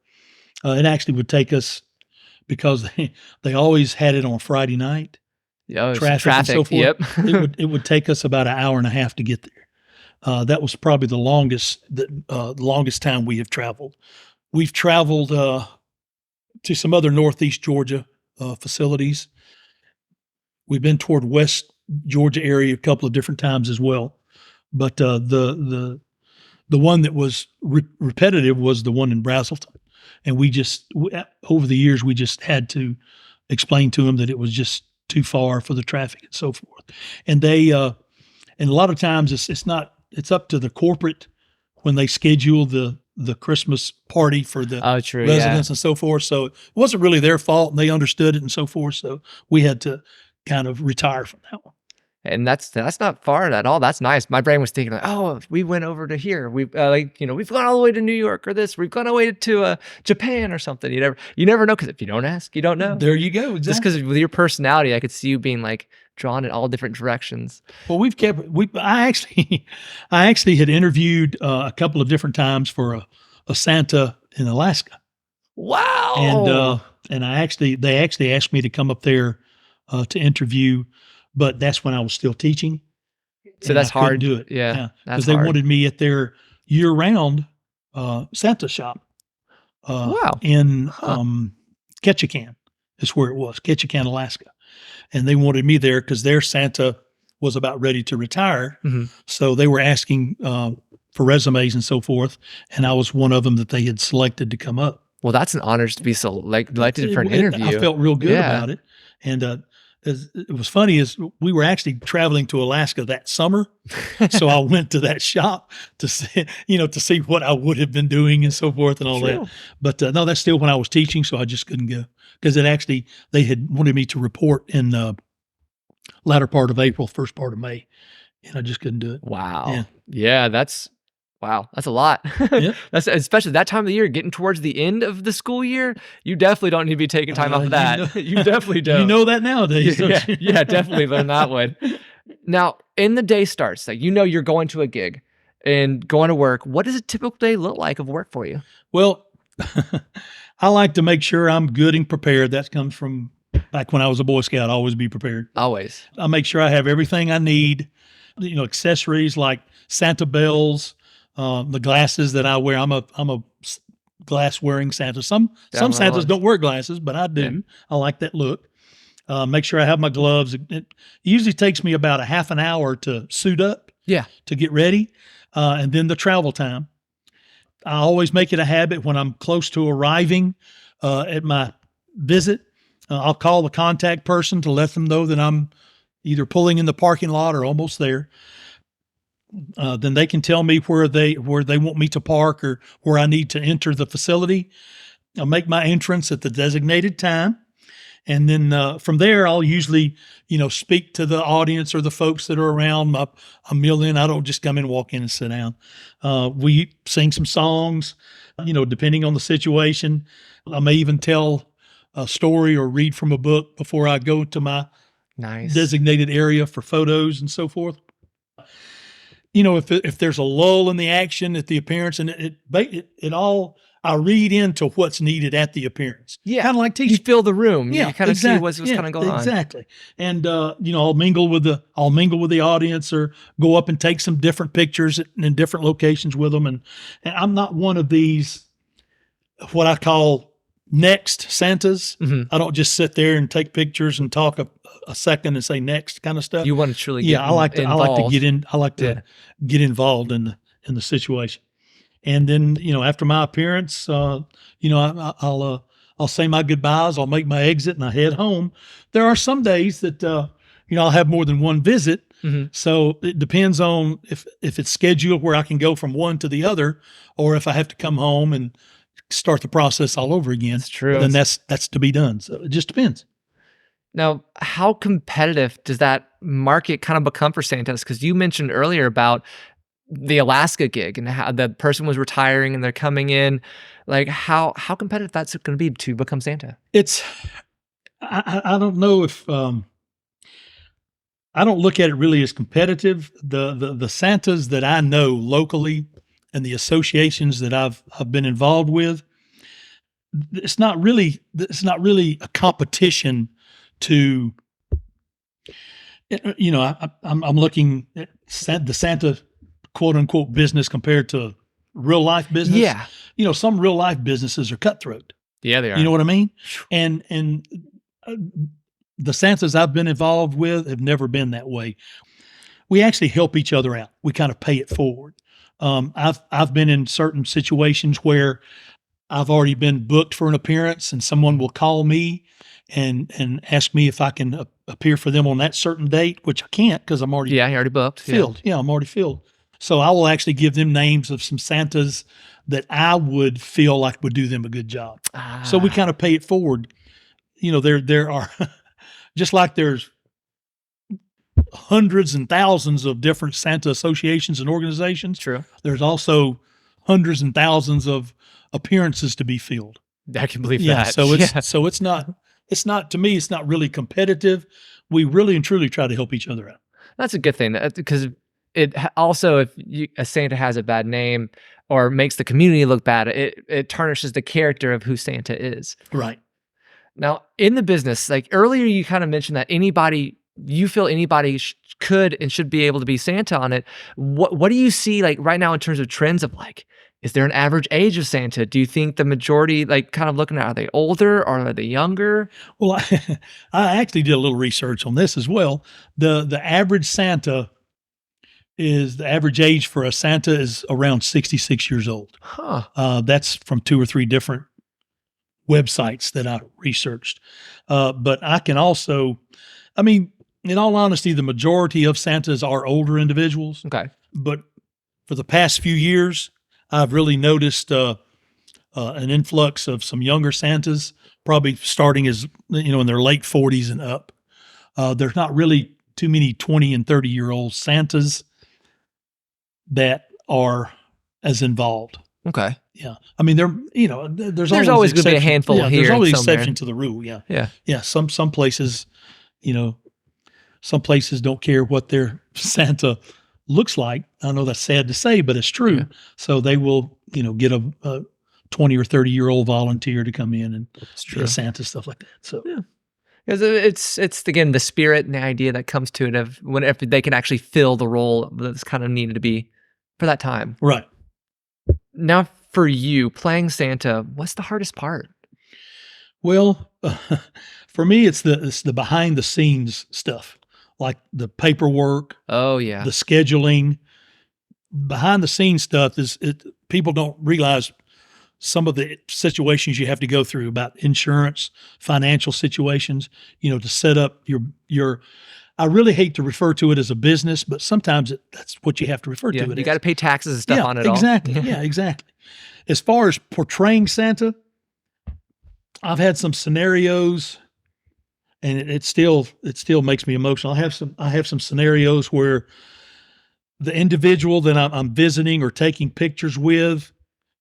It actually would take us, because they always had it on Friday night. Oh, Traffic and so forth. Yep. it would take us about an hour and a half to get there. That was probably the longest time we have traveled. We've traveled to some other Northeast Georgia facilities. We've been toward West Georgia area a couple of different times as well. But the one that was repetitive was the one in Brazelton. And over the years, we just had to explain to them that it was just too far for the traffic and so forth. And and a lot of times it's up to the corporate when they schedule the Christmas party for the residents and so forth. So it wasn't really their fault, and they understood it and so forth. So we had to kind of retire from that one. And that's not far at all. That's nice. My brain was thinking, like, oh, we went over to here. We've we've gone all the way to New York or this. We've gone all the way to Japan or something. You never know, because if you don't ask, you don't know. There you go. Exactly. Just because with your personality, I could see you being like drawn in all different directions. Well, I actually had interviewed a couple of different times for a Santa in Alaska. Wow. And they actually asked me to come up there to interview, but that's when I was still teaching. So that's hard to do it. Yeah. Because they wanted me at their year-round Santa shop. Wow. In Ketchikan is where it was, Ketchikan, Alaska. And they wanted me there because their Santa was about ready to retire. Mm-hmm. So they were asking for resumes and so forth. And I was one of them that they had selected to come up. Well, that's an honor to be selected for an interview. I felt real good about it. And it was funny is we were actually traveling to Alaska that summer. So I went to that shop to see what I would have been doing and so forth and all that. But no, that's still when I was teaching. So I just couldn't go because they had wanted me to report in the latter part of April, first part of May. And I just couldn't do it. Wow. Yeah, that's a lot. Yeah. That's especially that time of the year, getting towards the end of the school year. You definitely don't need to be taking time off of that. You definitely don't. You know that nowadays. Don't you? Yeah, definitely learn that one. Now, in the day starts, like you're going to a gig and going to work. What does a typical day look like of work for you? Well, I like to make sure I'm good and prepared. That comes from back when I was a Boy Scout. Always be prepared. Always. I make sure I have everything I need. Accessories like Santa bells. The glasses that I wear, I'm a glass wearing Santa. Some Santas don't wear glasses, but I do. Yeah. I like that look. Make sure I have my gloves. It usually takes me about a half an hour to suit up. Yeah. To get ready, and then the travel time. I always make it a habit when I'm close to arriving at my visit. I'll call the contact person to let them know that I'm either pulling in the parking lot or almost there. Then they can tell me where they want me to park or where I need to enter the facility. I'll make my entrance at the designated time. And then from there, I'll usually, speak to the audience or the folks that are around. I mill in. I don't just come in, walk in and sit down. We sing some songs, depending on the situation. I may even tell a story or read from a book before I go to my designated area for photos and so forth. if there's a lull in the action at the appearance, and it all, I read into what's needed at the appearance. Yeah. Kind of like You teaching. feel the room. Yeah, You kind of exactly. see what's Yeah, kind of going on. exactly. And I'll mingle with the audience, or go up and take some different pictures in different locations with them. And I'm not one of these, what I call next Santas. Mhm. I don't just sit there and take pictures and talk a second and say next kind of stuff. You want to truly Yeah, get I like to involved. get in. I like to Yeah. get involved in the situation. And then after my appearance, I'll say my goodbyes. I'll make my exit and I head home. There are some days that I'll have more than one visit. Mhm. So it depends on if it's scheduled where I can go from one to the other, or if I have to come home and start the process all over again. That's true. Then that's to be done. So it just depends. Now, how competitive does that market kind of become for Santas? Because you mentioned earlier about the Alaska gig and how the person was retiring and they're coming in. Like, how competitive that's going to be to become Santa? I don't know if I don't look at it really as competitive. The Santas that I know locally and the associations that I've been involved with, it's not really a competition to, I'm looking at the Santa quote unquote business compared to real life business. Yeah. Some real life businesses are cutthroat. Yeah, they are. You know what I mean? And the Santas I've been involved with have never been that way. We actually help each other out. We kind of pay it forward. I've been in certain situations where I've already been booked for an appearance, and someone will call me and ask me if I can appear for them on that certain date, which I can't because I'm already Yeah, you already booked. filled. Yeah, I'm already filled. So I will actually give them names of some Santas that I would feel like would do them a good job. Yeah. So we kind of pay it forward. There are just like there's hundreds and thousands of different Santa associations and organizations. True. There's also hundreds and thousands of appearances to be filled. I can believe Yeah. that. So it's not to me, it's not really competitive. We really and truly try to help each other out. That's a good thing because also, if a Santa has a bad name or makes the community look bad, it tarnishes the character of who Santa is. Right. Now, in the business, like earlier, you kind of mentioned that you feel anybody could and should be able to be Santa on it. What do you see like right now in terms of trends of like, is there an average age of Santa? Do you think the majority, like kind of looking at, are they older or are they younger? Well, I actually did a little research on this as well. The average age for a Santa is around 66 years old. Huh. That's from 2 or 3 different websites that I researched. But I can also, in all honesty, the majority of Santas are older individuals. Okay. But for the past few years, I've really noticed an influx of some younger Santas, probably starting as in their late 40s and up. There's not really too many 20 and 30-year-old Santas that are as involved. Okay. Yeah, there's There's always going to be a exception- handful yeah, here. There's always and somewhere. exception to the rule. Yeah, Yeah. yeah. Some places, some places don't care what their Santa looks like. I know that's sad to say, but it's true. Yeah. So they will, get a 20 or 30-year-old volunteer to come in and It's be a Santa, stuff like that. So Yeah. Because it's again the spirit and the idea that comes to it of whenever they can actually fill the role that's kind of needed to be for that time. right. Now, for you playing Santa, what's the hardest part? Well, for me, it's the behind the scenes stuff, like the paperwork, Oh yeah, the scheduling. Behind the scenes stuff people don't realize some of the situations you have to go through about insurance, financial situations, to set up your I really hate to refer to it as a business, but sometimes that's what you have to refer yeah. to it You as. got to pay taxes and stuff Yeah, on it exactly. all. Yeah, exactly. As far as portraying Santa, I've had some scenarios, and it still makes me emotional. I have some scenarios where the individual that I'm visiting or taking pictures with,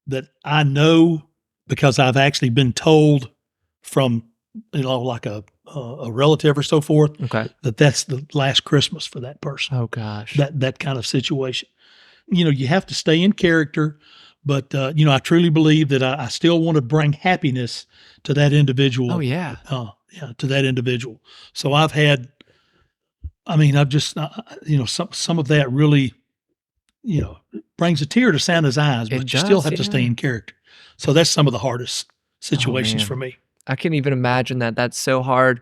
that I know because I've actually been told from like a relative or so forth Okay. that's the last Christmas for that person. Oh gosh. That kind of situation. you have to stay in character, but I truly believe that I still want to bring happiness to that individual. Oh yeah. To that individual. So I've just, some of that really, brings a tear to Santa's eyes, but It you still does, have to stay yeah. in character. So that's some of the hardest situations man. for me. I can even imagine that. That's so hard.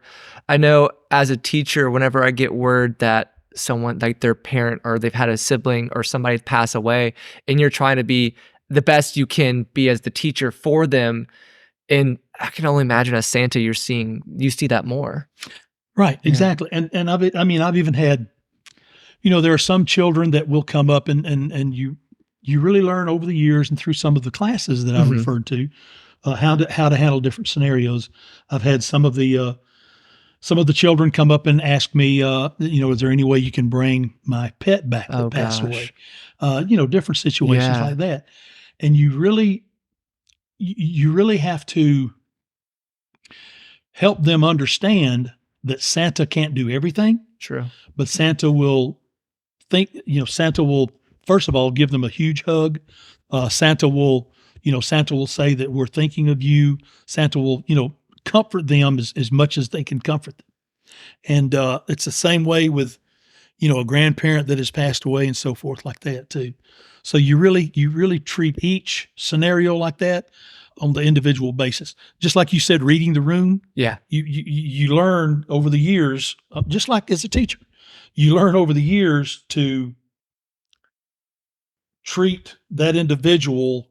I know as a teacher, whenever I get word that someone, like their parent or they've had a sibling or somebody pass away, and you're trying to be the best you can be as the teacher for them, and I can only imagine as Santa, you see that more. Right. Yeah. Exactly. And I've even had, there are some children that will come up and you really learn over the years and through some of the classes that I Mhm. referred to, how to handle different scenarios. I've had some of the children come up and ask me, is there any way you can bring my pet back that Oh passed gosh. away? Different situations Yeah. like that. And you really have to help them understand that Santa can't do everything, True. but Santa will first of all give them a huge hug. Santa will say that we're thinking of you. Santa will, comfort them as much as they can comfort them. And it's the same way with, a grandparent that has passed away and so forth like that too. So you really treat each scenario like that on the individual basis. Just like you said, reading the room, Yeah. you learn over the years, just like as a teacher, you learn over the years to treat that individual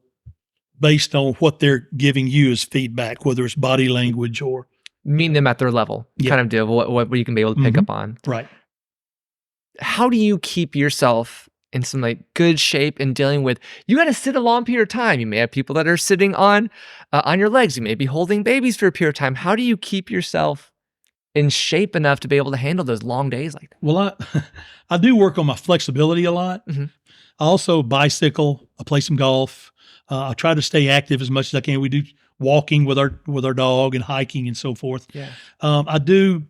based on what they're giving you as feedback, whether it's body language or Meeting them at their level, Yeah. kind of deal. What you can be able to pick Mhm. up on. right. How do you keep yourself in some like good shape in dealing with, you got to sit a long period of time. You may have people that are sitting on your legs. You may be holding babies for a period of time. How do you keep yourself in shape enough to be able to handle those long days like that? Well, I do work on my flexibility a lot. Mhm. I also bicycle. I play some golf. I try to stay active as much as I can. We do walking with our dog and hiking and so forth. Yeah. I do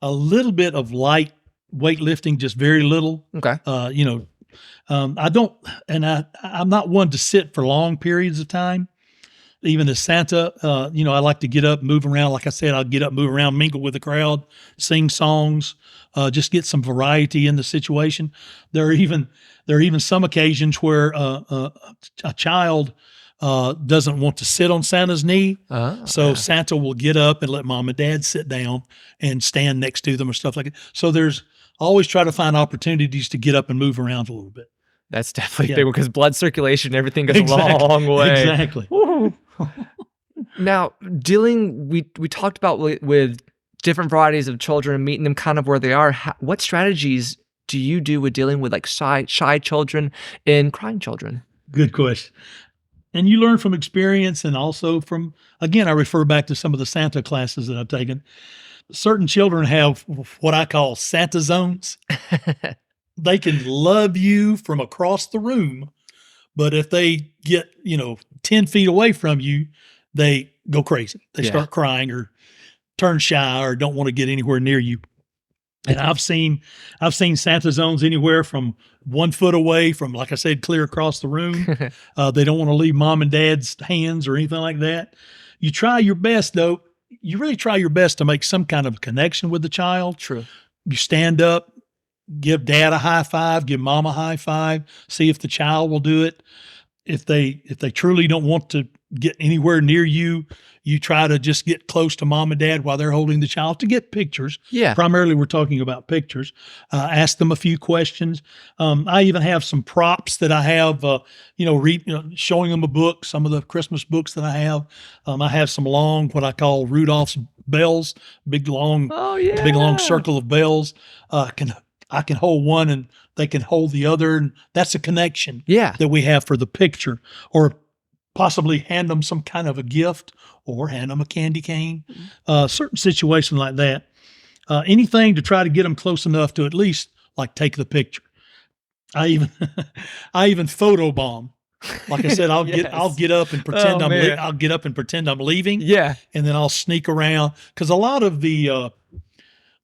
a little bit of light weightlifting, just very little. Okay. I don't, and I'm not one to sit for long periods of time. Even as Santa, I like to get up, move around. Like I said, I'll get up, move around, mingle with the crowd, sing songs, just get some variety in the situation. There are even some occasions where a child doesn't want to sit on Santa's knee. So Yeah. Santa will get up and let mom and dad sit down and stand next to them or stuff like that. So there's always try to find opportunities to get up and move around a little bit. That's definitely Yeah. big because blood circulation, everything goes Exactly. a long way. Exactly. Woo. Now, we talked about with different varieties of children and meeting them kind of where they are. What strategies do you do with dealing with like shy children and crying children? Good question. And you learn from experience and also from, again, I refer back to some of the Santa classes that I've taken. Certain children have what I call Santa zones. They can love you from across the room, but if they get, 10 feet away from you, they go crazy. They Yeah. start crying or turn shy or don't want to get anywhere near you. And I've seen Santa zones anywhere from 1 foot away from, like I said, clear across the room. They don't want to leave mom and dad's hands or anything like that. You try your best, though. You really try your best to make some kind of connection with the child. True. You stand up, give dad a high five, give mom a high five, see if the child will do it. If they truly don't want to get anywhere near you, you try to just get close to mom and dad while they're holding the child to get pictures. Yeah. Primarily, we're talking about pictures. Ask them a few questions. I even have some props that I have, showing them a book, some of the Christmas books that I have. I have some long, what I call Rudolph's bells, big long circle of bells. I can hold one and they can hold the other. And that's a connection Yeah. that we have for the picture, or possibly hand them some kind of a gift or hand them a candy cane, certain situation like that. Anything to try to get them close enough to at least like take the picture. I even photobomb. Like I said, I'll Yes. get up and pretend Oh, man. I'll get up and pretend I'm leaving. Yeah. And then I'll sneak around because a lot of the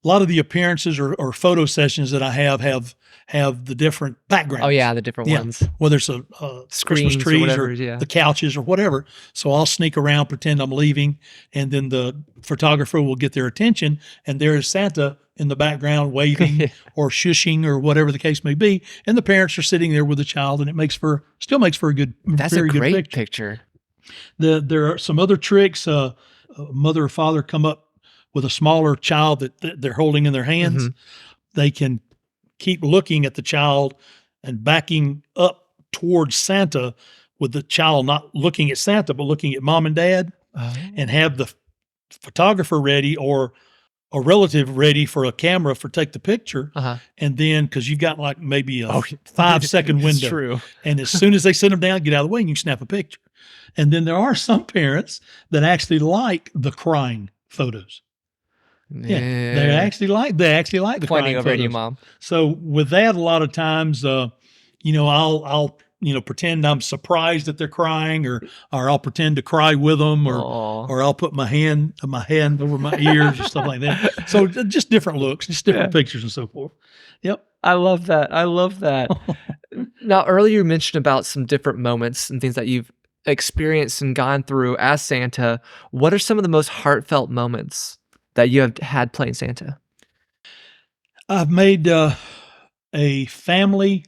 a lot of the appearances or photo sessions that I have the different backgrounds. Oh yeah, the different Yeah. ones. Whether it's a Screens Christmas or trees whatever, or yeah. the couches or whatever. So I'll sneak around, pretend I'm leaving, and then the photographer will get their attention, and there is Santa in the background waving or shushing or whatever the case may be, and the parents are sitting there with the child, and it still makes for a good, That's very a good great picture. picture. There are some other tricks. A mother or father come up with a smaller child that they're holding in their hands. Mhm. They can keep looking at the child and backing up towards Santa with the child not looking at Santa, but looking at mom and dad, Oh. and have the photographer ready or a relative ready for a camera for take the picture. Uh-huh. And then, because you've got like maybe a Oh, 5-second It's window. true. And as soon as they sit them down, get out of the way, and you can snap a picture. And then there are some parents that actually like the crying photos. Yeah, they actually like the pointing crying over at you, photos. Mom. So with that, a lot of times, I'll pretend I'm surprised that they're crying, or I'll pretend to cry with them, Aw. or I'll put my hand over my ears or stuff like that. So just different looks, just different pictures and so forth. Yep. I love that. I love that. Now, earlier you mentioned about some different moments and things that you've experienced and gone through as Santa. What are some of the most heartfelt moments that you have had playing Santa? I've made a family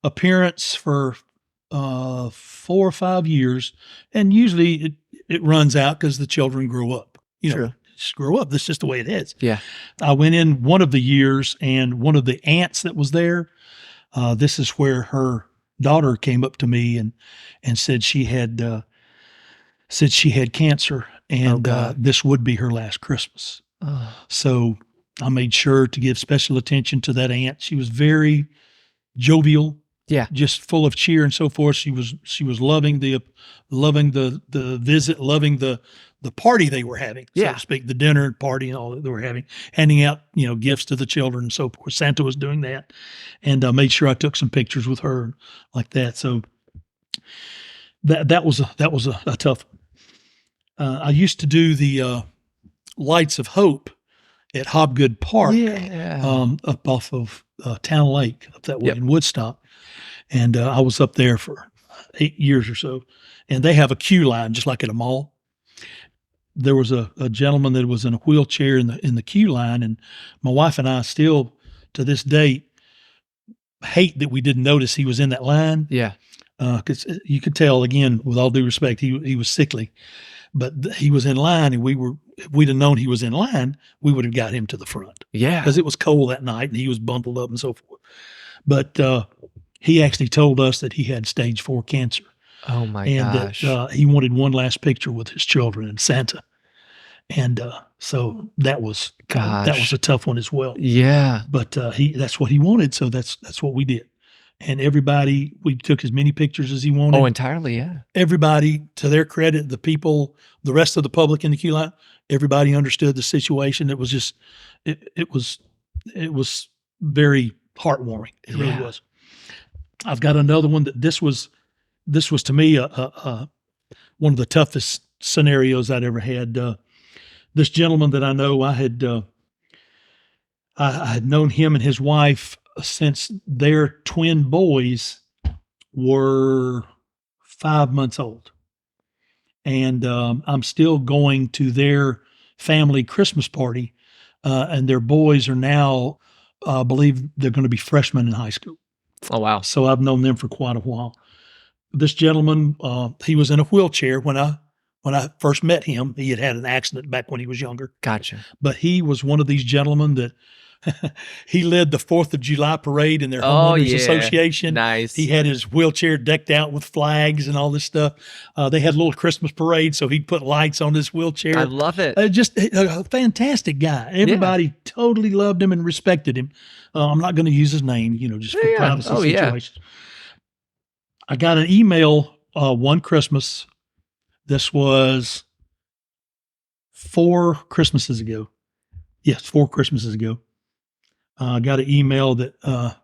appearance for 4 or 5 years, and usually it runs out because the children grow up. True. Just grow up. That's just the way it is. Yeah. I went in one of the years, and one of the aunts that was there, this is where her daughter came up to me and said she had cancer, and God. this would be her last Christmas. Oh. So I made sure to give special attention to that aunt. She was very jovial, just full of cheer and so forth. She was loving the visit, loving the party they were having, so to speak, the dinner party and all that they were having, handing out gifts to the children and so forth. Santa was doing that, and I made sure I took some pictures with her like that. So that was a tough one. I used to do the Lights of Hope at Hobgood Park, up off of Town Lake, up that way in Woodstock. And I was up there for 8 years or so. And they have a queue line, just like at a mall. There was a gentleman that was in a wheelchair in the queue line, and my wife and I still, to this day, hate that we didn't notice he was in that line. Yeah. Because you could tell, again, with all due respect, he was sickly. But he was in line, and if we'd have known he was in line, we would have got him to the front. Yeah. Because it was cold that night, and he was bundled up and so forth. But he actually told us that he had stage 4 cancer. Oh my And gosh. that he wanted one last picture with his children and Santa. And so that was a tough one as well. Yeah. But that's what he wanted, so that's what we did. And everybody, we took as many pictures as he wanted. Oh, entirely. Yeah. Everybody, to their credit, the rest of the public in the queue line, everybody understood the situation. It was just, it was very heartwarming. It really was. I've got another one that this was to me one of the toughest scenarios I'd ever had. This gentleman that I know, I had known him and his wife since their twin boys were 5 months old. And I'm still going to their family Christmas party, and their boys are now, I believe they're going to be freshmen in high school. Oh, wow. So I've known them for quite a while. This gentleman, he was in a wheelchair when I first met him. He had an accident back when he was younger. Gotcha. But he was one of these gentlemen that he led the 4th of July parade in their homeowners association. Nice. He had his wheelchair decked out with flags and all this stuff. They had a little Christmas parade, so he'd put lights on his wheelchair. I love it. Just a fantastic guy. Everybody totally loved him and respected him. I'm not going to use his name, just for privacy situations. I got an email one Christmas. This was 4 Christmases ago. Yes, 4 Christmases ago. I got an email that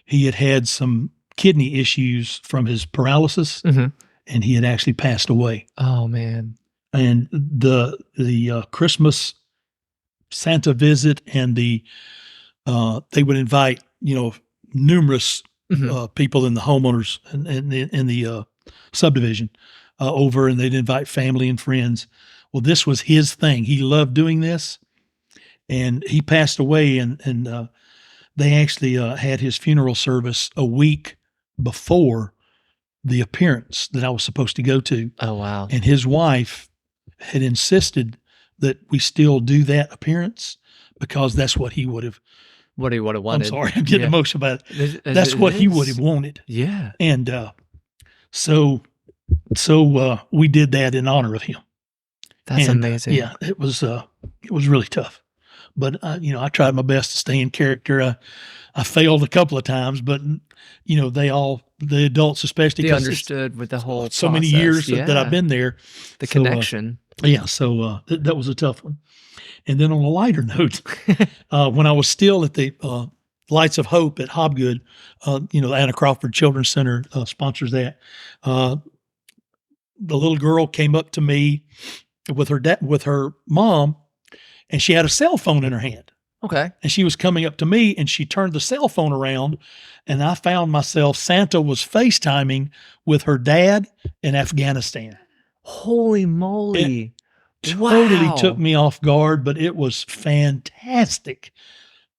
he had some kidney issues from his paralysis, and he had actually passed away. Oh man! And the Christmas Santa visit, and they would invite numerous people in the homeowners and in the subdivision over, and they'd invite family and friends. Well, this was his thing. He loved doing this, and he passed away, and they actually had his funeral service a week before the appearance that I was supposed to go to. Oh, wow. And his wife had insisted that we still do that appearance because that's what he would have. What he would have I'm wanted. sorry, I'm getting Yeah. emotional about it. It- That's it what he is. would have wanted. Yeah. And so we did that in honor of him. That's And, amazing. Yeah, it was really tough, but I tried my best to stay in character. I failed a couple of times, but the adults especially, They 'cause it's understood with the whole so many process. years that Yeah. I've been there. The So, connection. Yeah, so that was a tough one. And then on a lighter note, when I was still at the Lights of Hope at Hobgood, the Anna Crawford Children's Center sponsors that. The little girl came up to me with her mom, and she had a cell phone in her hand. Okay. And she was coming up to me, and she turned the cell phone around, and I found myself, Santa was FaceTiming with her dad in Afghanistan. Holy moly. Totally Wow. took me off guard, but it was fantastic.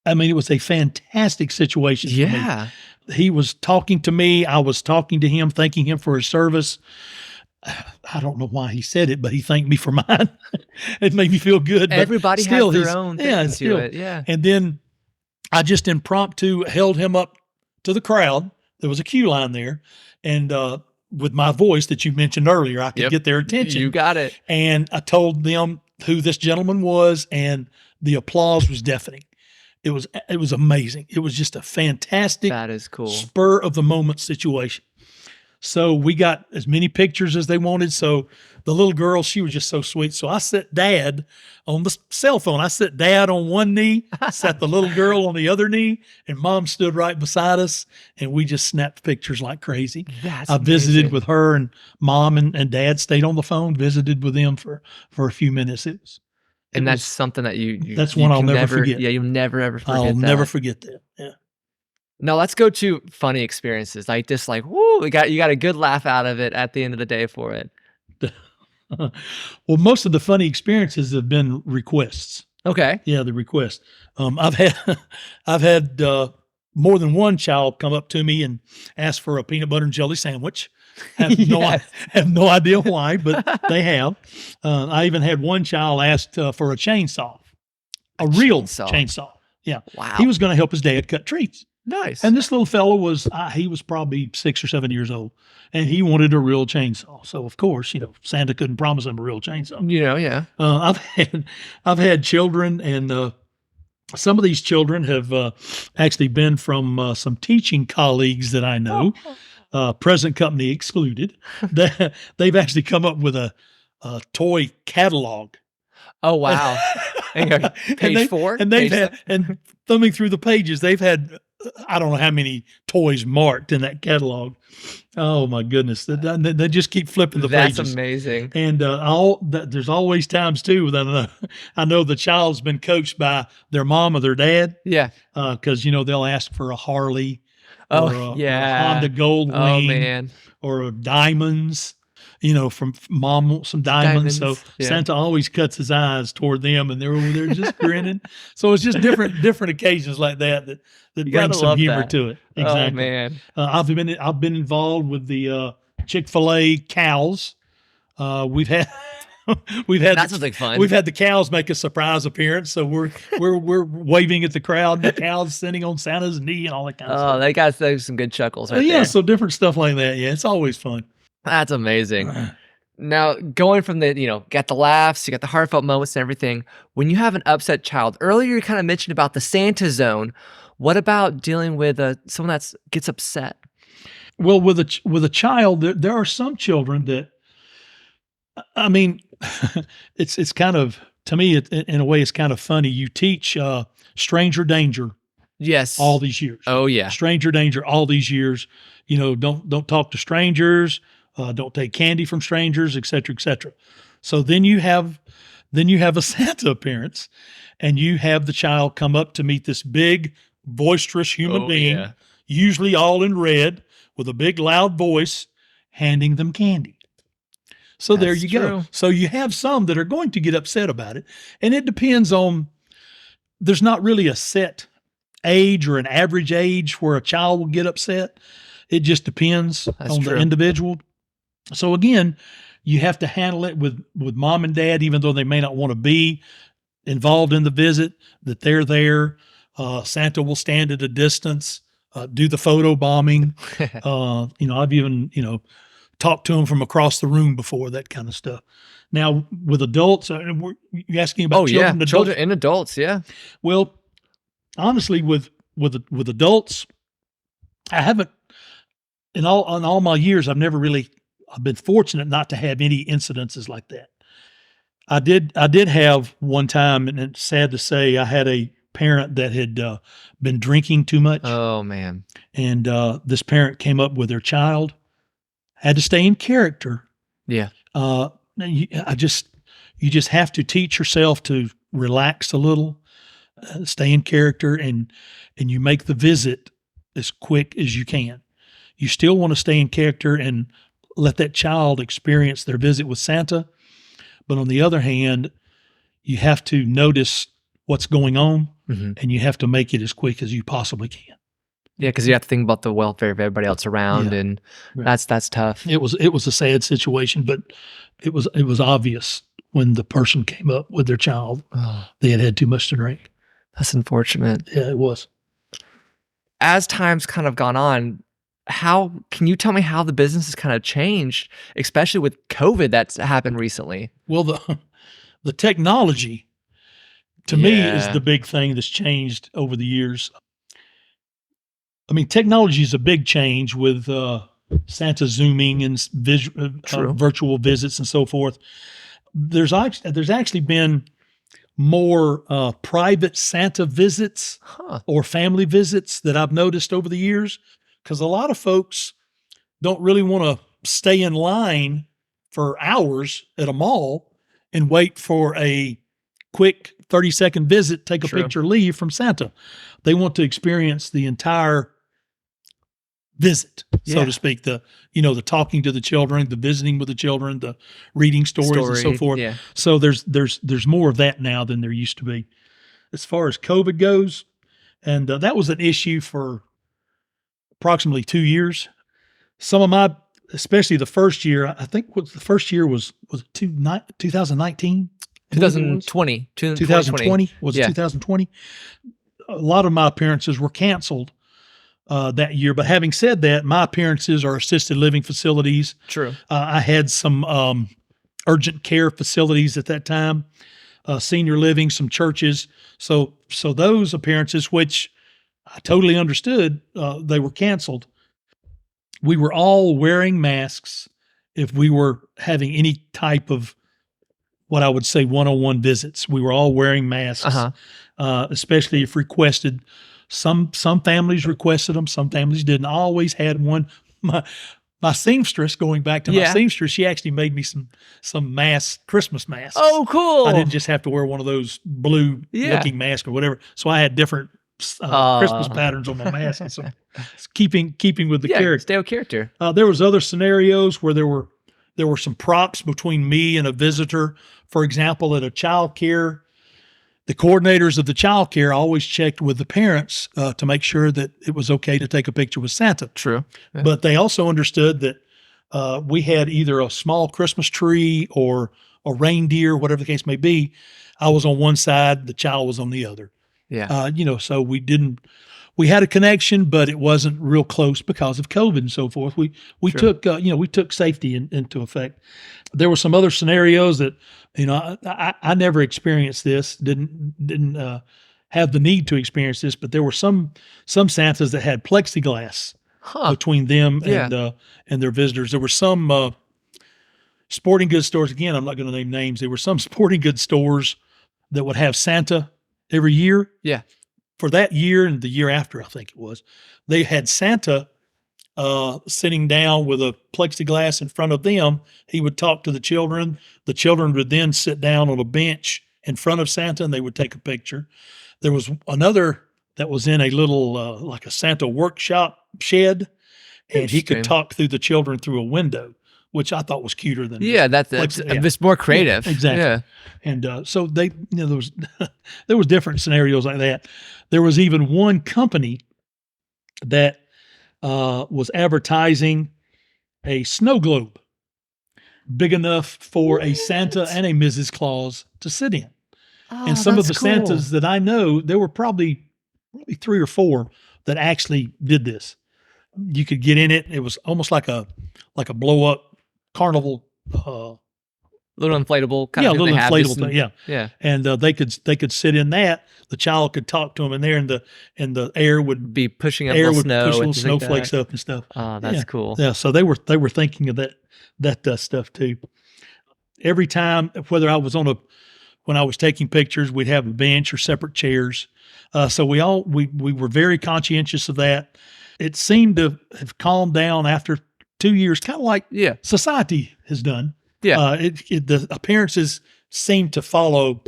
I mean, it was a fantastic situation for me. Yeah. He was talking to me. I was talking to him, thanking him for his service. I don't know why he said it, but he thanked me for mine. It made me feel good. But Everybody still, has their his- own yeah, thing to still. it. Yeah. And then I just impromptu held him up to the crowd. There was a queue line there. And with my voice that you mentioned earlier, I could Yep. get their attention. You got it. And I told them who this gentleman was, and the applause was deafening. It was amazing. It was just a fantastic That is cool. spur of the moment situation. So we got as many pictures as they wanted. So the little girl, she was just so sweet. So I set dad on the cell phone. I set dad on one knee, sat the little girl on the other knee, and mom stood right beside us. And we just snapped pictures like crazy. That's I visited amazing. with her, and mom and dad stayed on the phone, visited with them for a few minutes. And it that's was- something that you That's you one I'll can never forget. Yeah, you'll never ever forget. I'll that. never forget that. Yeah. Now let's go to funny experiences. Like this, like, woo, you got a good laugh out of it at the end of the day for it. Well, most of the funny experiences have been requests. Okay. Yeah, the request. I've had more than one child come up to me and ask for a peanut butter and jelly sandwich. Yes. Have no idea why, but they have. I even had one child ask for a chainsaw, a real chainsaw. Yeah, Wow. he was going to help his dad cut trees. nice. And this little fellow was, he was probably 6 or 7 years old, and he wanted a real chainsaw. So of course, Santa couldn't promise him a real chainsaw. Yeah. I've had children, and some of these children have actually been from some teaching colleagues that I know, present company excluded. They've actually come up with a toy catalog. Oh wow. And you're like, page 4. And they've Page had, and thumbing through the pages, they've had, I don't know how many toys marked in that catalog. Oh my goodness. They just keep flipping the That's pages. amazing. And there's always times too that I know the child's been coached by their mom or their dad, Yeah. because they'll ask for a Harley, Oh, or a yeah. Honda Gold Oh Wing, man. or diamonds. From mom wants some diamonds. So Diamonds, yeah. Santa always cuts his eyes toward them, and they're over there just grinning. So it's just different occasions like that You bring gotta some love humor that. to it. Exactly. Oh man. I've been involved with the Chick-fil-A cows. We've had That's something fun. we've had the cows make a surprise appearance. So we're waving at the crowd. The cows sitting on Santa's knee and all that kind of Oh, stuff. they got those some good chuckles right Yeah, there. so different stuff like that. Yeah, it's always fun. That's amazing. Now, going from the, got the laughs, you got the heartfelt moments and everything. When you have an upset child, earlier you kind of mentioned about the Santa zone. What about dealing with someone that gets upset? Well, with a child, there are some children that, I mean, it's kind of, to me, in a way, it's kind of funny. You teach stranger danger Yes. all these years. Oh yeah. Stranger danger all these years. Don't talk to strangers. Don't take candy from strangers, et cetera, et cetera. So then you have Then you have a Santa appearance, and you have the child come up to meet this big, boisterous human being, usually all in red, with a big, loud voice, handing them candy. So there That's you go. true. So you have some that are going to get upset about it. And it depends on, there's not really a set age or an average age where a child will get upset. It just depends That's on true. the individual. So again, you have to handle it with mom and dad, even though they may not want to be involved in the visit, that they're there. Santa will stand at a distance, do the photo bombing. I've even, talked to them from across the room before, that kind of stuff. Now with adults, you're asking about children, adults? children and adults. Yeah. Well, honestly, with adults, I haven't, in all my years, I've been fortunate not to have any incidences like that. I did have one time, and it's sad to say, I had a parent that had been drinking too much, Oh man. and this parent came up with their child, had to stay in character. Yeah. You just have to teach yourself to relax a little, stay in character, and you make the visit as quick as you can. You still want to stay in character and let that child experience their visit with Santa. But on the other hand, you have to notice what's going on, Mhm. and you have to make it as quick as you possibly can. Yeah, because you have to think about the welfare of everybody else around, Yeah. and Right. that's tough. It was a sad situation, but it was obvious when the person came up with their child, Oh, they had too much to drink. that's unfortunate. Yeah, it was. As time's kind of gone on, how can you tell me how the business has kind of changed, especially with COVID that's happened recently? Well, the technology, to me, is Yeah. the big thing that's changed over the years. I mean, technology is a big change with Santa Zooming and True. virtual visits and so forth. There's actually been more private Santa visits Huh. or family visits that I've noticed over the years, because a lot of folks don't really want to stay in line for hours at a mall and wait for a quick 30-second visit, take a True. picture, leave from Santa. They want to experience the entire visit, so Yeah. to speak, the talking to the children, the visiting with the children, the reading stories and so forth. Yeah. So there's more of that now than there used to be. As far as COVID goes, and that was an issue for approximately 2 years. Some of my, especially the first year, I think the first year was 2019? 2020. 2020? Was it Yeah. 2020? A lot of my appearances were canceled that year. But having said that, my appearances are assisted living facilities. True. I had some urgent care facilities at that time, senior living, some churches. So those appearances, which I totally understood, they were canceled. We were all wearing masks if we were having any type of what I would say one-on-one visits. We were all wearing masks, Uh-huh. especially if requested. Some families requested them. Some families didn't. I always had one. My seamstress, going back to my Yeah. seamstress, she actually made me some masks, Christmas masks. Oh, cool. I didn't just have to wear one of those blue Yeah. looking masks or whatever. So I had different Aw. Christmas patterns on my mask. And so it's keeping with the yeah, character. stay with character. There was other scenarios where there were some props between me and a visitor. For example, at a child care, the coordinators of the child care always checked with the parents to make sure that it was okay to take a picture with Santa. True. Yeah. But they also understood that we had either a small Christmas tree or a reindeer, whatever the case may be. I was on one side, the child was on the other. Yeah. So we had a connection, but it wasn't real close because of COVID and so forth. We Sure. took safety into effect. There were some other scenarios that, I never experienced this, didn't have the need to experience this, but there were some Santas that had plexiglass Huh. between them Yeah. and their visitors. There were some sporting goods stores. Again, I'm not going to name names. There were some sporting goods stores that would have Santa every year. Yeah. For that year and the year after, I think it was, they had Santa sitting down with a plexiglass in front of them. He would talk to the children. The children would then sit down on a bench in front of Santa and they would take a picture. There was another that was in a little, like a Santa workshop shed, and he could Interesting. talk through the children through a window, which I thought was cuter than Yeah, that's yeah. it's more creative. exactly. Yeah. And so they, there was there was different scenarios like that. There was even one company that was advertising a snow globe big enough for a Santa and a Mrs. Claus to sit in. And some of the Santas that I know, there were probably 3 or 4 that actually did this. You could get in it. It was almost like a blow up carnival. Little inflatable kind Yeah, a of thing little they have, inflatable just thing. Yeah. Yeah. And they could sit in that. The child could talk to them in there, and the air would Be pushing up air little would snow push and little things like snowflakes that. up and stuff. Oh, that's Yeah. cool. Yeah, so they were thinking of that stuff too. Every time, whether I was when I was taking pictures, we'd have a bench or separate chairs. So we were very conscientious of that. It seemed to have calmed down after 2 years, kind of like Yeah. society has done. Yeah. The appearances seemed to follow,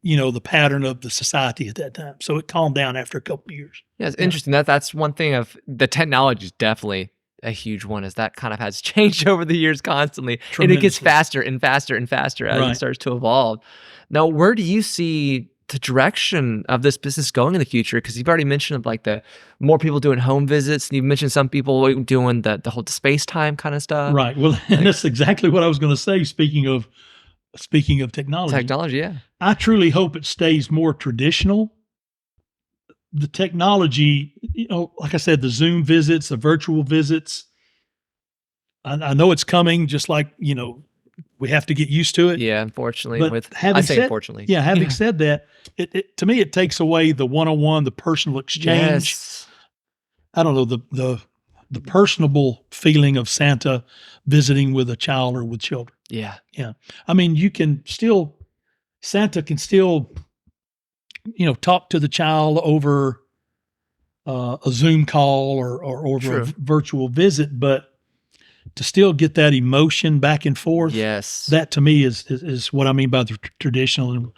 the pattern of the society at that time. So it calmed down after a couple of years. Yeah, it's interesting. That's one thing of the technology is definitely a huge one, is that kind of has changed over the years constantly. And it gets Tremendously. faster and faster and faster as it Right. starts to evolve. Now, where do you see the direction of this business going in the future? Because you've already mentioned like the more people doing home visits, and you've mentioned some people doing the whole space time kind of stuff. Right. Well, and that's exactly what I was going to say. Speaking of technology, Technology, yeah. I truly hope it stays more traditional. The technology, like I said, the Zoom visits, the virtual visits, I know it's coming, just like, we have to get used to it. Yeah, unfortunately. But having said, Unfortunately. Yeah, having said that, it to me, it takes away the one-on-one, the personal exchange. Yes. I don't know, the personable feeling of Santa visiting with a child or with children. Yeah. Yeah. I mean, Santa can still, talk to the child over a Zoom call or over a True. virtual visit, but to still get that emotion back and forth, Yes. that to me is what I mean by the traditional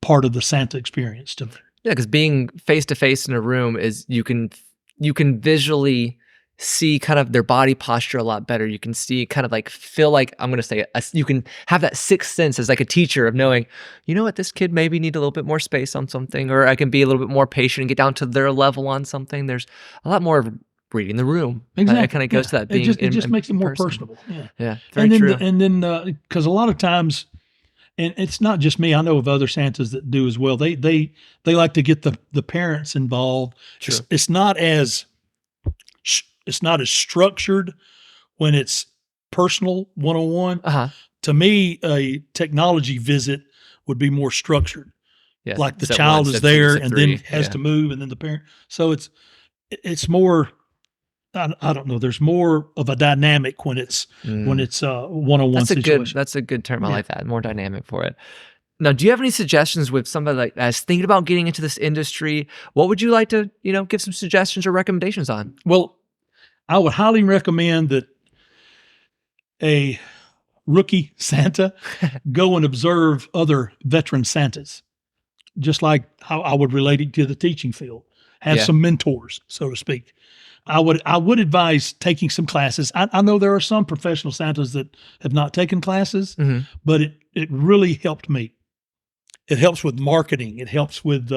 part of the Santa experience to me. Yeah, because being face to face in a room is you can visually see kind of their body posture a lot better. You can see kind of like feel like, I'm going to say it, you can have that sixth sense as like a teacher of knowing, you know what, this kid maybe need a little bit more space on something, or I can be a little bit more patient and get down to their level on something. There's a lot more of reading the room. Exactly. It kind of goes to that being it just in makes it more person. personable. Yeah. Yeah, very true. And then because a lot of times, and it's not just me, I know of other Santas that do as well. They like to get the parents involved. True. It's not as structured when it's personal one-on-one. Uh-huh. To me, a technology visit would be more structured. Yeah. Like the Step child one, is step two, there step and three. then has Yeah. to move, and then the parent. So it's more. I don't know. There's more of a dynamic when it's one-on-one That's a situation. that's a good term. I Yeah. like that. More dynamic for it. Now, do you have any suggestions with somebody like that's thinking about getting into this industry? What would you like to, give some suggestions or recommendations on? Well, I would highly recommend that a rookie Santa go and observe other veteran Santas, just like how I would relate it to the teaching field. Have Yeah. some mentors, so to speak. I would advise taking some classes. I know there are some professional Santas that have not taken classes, Mhm. but it really helped me. It helps with marketing. It helps with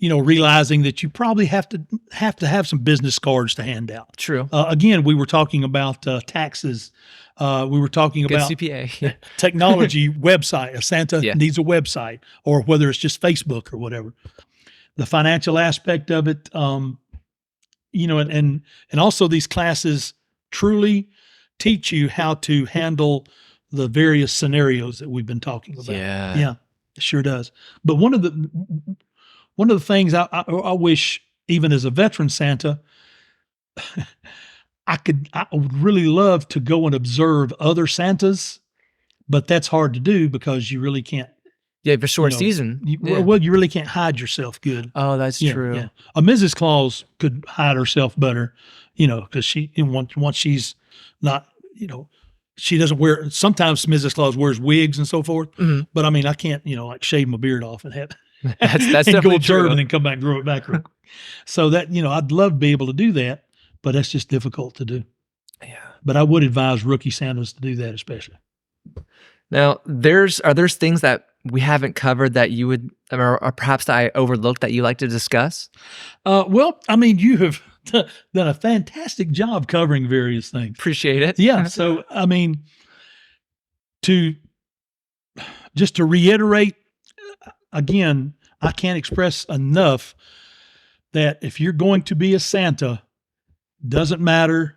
realizing that you probably have to have some business cards to hand out. True. Again, we were talking about taxes. We were talking Good about CPA. technology website. A Santa Yeah. needs a website, or whether it's just Facebook or whatever. The financial aspect of it, and also these classes truly teach you how to handle the various scenarios that we've been talking about. Yeah. It sure does. But one of the things I wish, even as a veteran Santa, I would really love to go and observe other Santas, but that's hard to do because you really can't Yeah, for short know, season. Yeah. Well, you really can't hide yourself good. Oh, that's Yeah, true. yeah. A Mrs. Claus could hide herself better, because once she's not, she doesn't wear. Sometimes Mrs. Claus wears wigs and so forth. Mhm. But I mean, I can't, like shave my beard off and have That's and go definitely observe true. and then come back and grow it back real quick. So that I'd love to be able to do that, but that's just difficult to do. Yeah. But I would advise rookie Santas to do that, especially. Now, are there things that we haven't covered that you would, or perhaps that I overlooked that you like to discuss? Well, I mean, you have done a fantastic job covering various things. Appreciate it. Yeah. So, I mean, to reiterate again, I can't express enough that if you're going to be a Santa, doesn't matter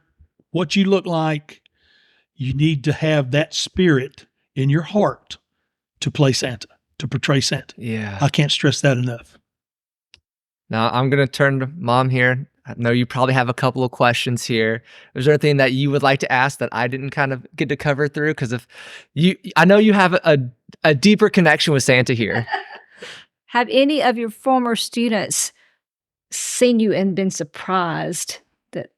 what you look like, you need to have that spirit in your heart to play Santa, to portray Santa. Yeah. I can't stress that enough. Now I'm going to turn to Mom here. I know you probably have a couple of questions here. Is there anything that you would like to ask that I didn't kind of get to cover through? Because I know you have a deeper connection with Santa here. Have any of your former students seen you and been surprised that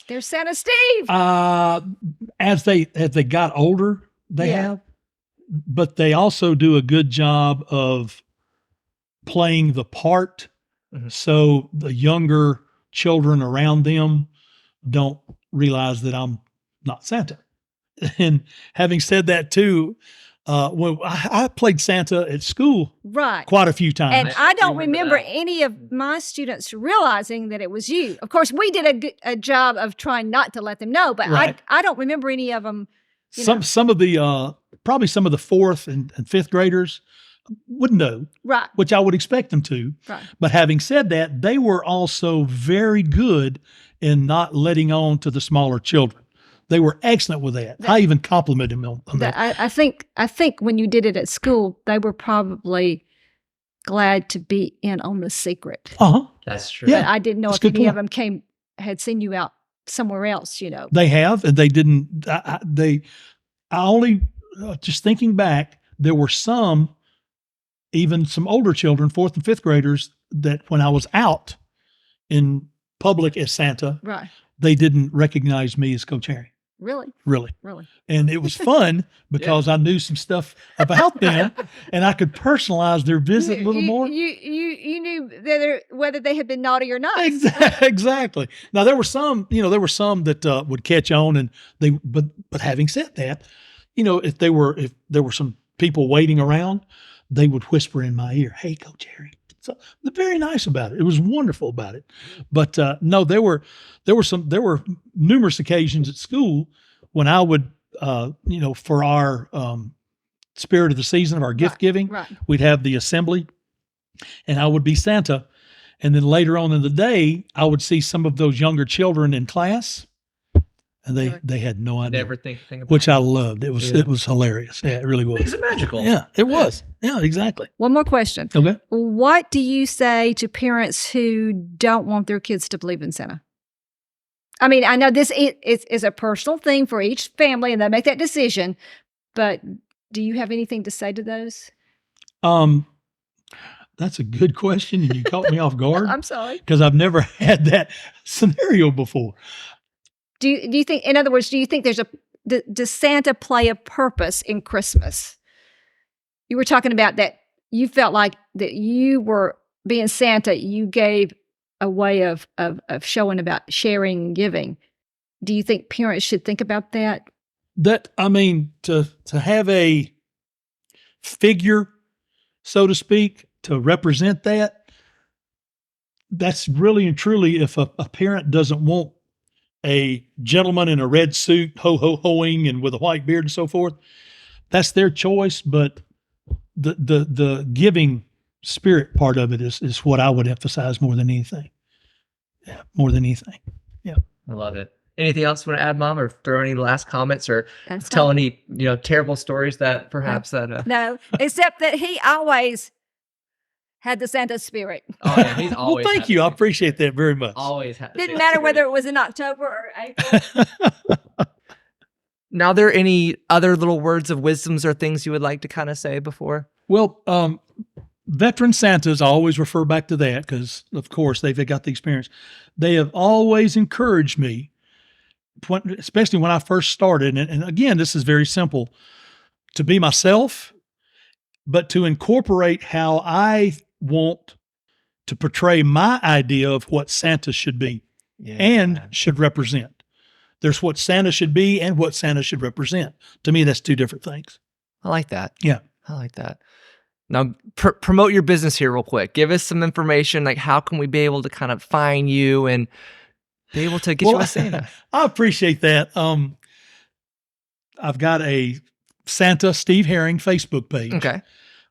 there's Santa Steve? As they got older, they Yeah. have, but they also do a good job of playing the part. Mhm. So the younger children around them don't realize that I'm not Santa. And having said that too, when I played Santa at school Right. quite a few times. And I don't remember remember that. any of my students realizing that it was you. Of course, we did a job of trying not to let them know, but Right. I don't remember any of them. You know. Some of the probably some of the fourth and fifth graders wouldn't know, Right. which I would expect them to. Right. But having said that, they were also very good in not letting on to the smaller children. They were excellent with that. I even complimented them on that. I think when you did it at school, they were probably glad to be in on the secret. Uh-huh. That's true. Yeah. But I didn't know that's if a good any of point. them had seen you out somewhere else. They have, and they didn't. I only just thinking back, there were even some older children, fourth and fifth graders, that when I was out in public as Santa, Right. they didn't recognize me as Coach Harry. Really. Really. Really. And it was fun because I knew some stuff about them and I could personalize their visit a little more. You knew whether they had been naughty or not. Exactly. Now there were some that would catch on, and but having said that, if there were some people waiting around, they would whisper in my ear, "Hey, Coach Harry." So they're very nice about it. It was wonderful about it. But no, there were numerous occasions at school when I would, for our spirit of the season of our gift giving, Right. we'd have the assembly, and I would be Santa. And then later on in the day, I would see some of those younger children in class, and they had no idea, Never think about which it. I loved. It was hilarious. Yeah, it really was. It's magical. Yeah, it was. Yeah, exactly. One more question. Okay. What do you say to parents who don't want their kids to believe in Santa? I mean, I know this is a personal thing for each family, and they make that decision. But do you have anything to say to those? That's a good question, and you caught me off guard I'm sorry. because I've never had that scenario before. Do you think, in other words, do you think does Santa play a purpose in Christmas? You were talking about that you felt like that you were being Santa, you gave a way of showing about sharing and giving. Do you think parents should think about that? That, I mean, to have a figure, so to speak, to represent that's really and truly, if a parent doesn't want a gentleman in a red suit, ho-ho-hoing and with a white beard and so forth, that's their choice. But the giving spirit part of it is what I would emphasize more than anything. Yeah, more than anything. Yeah. I love it. Anything else you want to add, Mom, or throw any last comments or That's tell all. any, terrible stories that perhaps that No, except that he always had the Santa spirit. oh yeah, he's Well, always thank had you. the I same- appreciate that very much. always had the Didn't same matter spirit. whether it was in October or April. Now, are there any other little words of wisdoms or things you would like to kind of say before? Well, veteran Santas, I always refer back to that because, of course, they've got the experience. They have always encouraged me, especially when I first started. And again, this is very simple, to be myself, but to incorporate how I want to portray my idea of what Santa should be and should represent. There's what Santa should be and what Santa should represent. To me, that's two different things. I like that. Yeah. I like that. Now, promote your business here real quick. Give us some information, like how can we be able to kind of find you and be able to get you a Santa? I appreciate that. I've got a Santa Steve Herring Facebook page. Okay.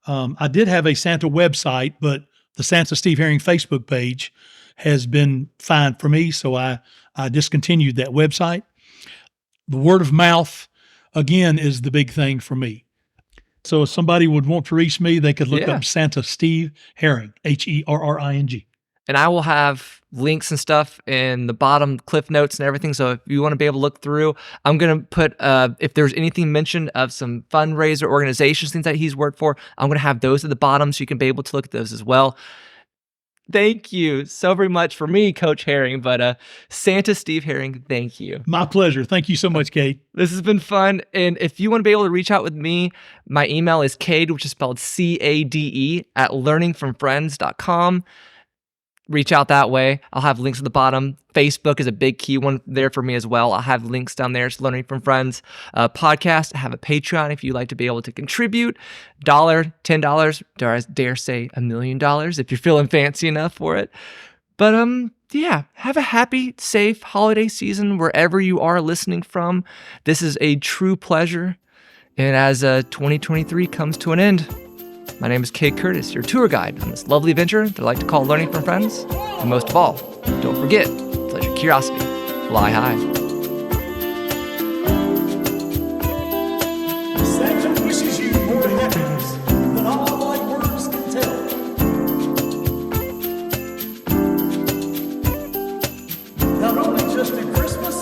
I did have a Santa website, but the Santa Steve Herring Facebook page has been fine for me, so I discontinued that website. The word of mouth, again, is the big thing for me. So if somebody would want to reach me, they could look up Santa Steve Herring, Herring. And I will have links and stuff in the bottom, cliff notes and everything. So if you want to be able to look through, I'm going to put, if there's anything mentioned of some fundraiser organizations, things that he's worked for, I'm going to have those at the bottom so you can be able to look at those as well. Thank you so very much for me, Coach Herring, but Santa Steve Herring, thank you. My pleasure. Thank you so much, Kate. This has been fun. And if you want to be able to reach out with me, my email is Cade, which is spelled CADE, @learningfromfriends.com. Reach out that way. I'll have links at the bottom. Facebook is a big key one there for me as well. I'll have links down there. It's Learning from Friends podcast. I have a Patreon if you'd like to be able to contribute. $1, $10, dare say $1 million if you're feeling fancy enough for it. But yeah, have a happy, safe holiday season wherever you are listening from. This is a true pleasure. And as 2023 comes to an end, my name is Cade Curtis, your tour guide on this lovely venture that I like to call Learning from Friends. And most of all, don't forget to let your curiosity fly high. Santa wishes you more happiness than all my words can tell. Not only just at Christmas,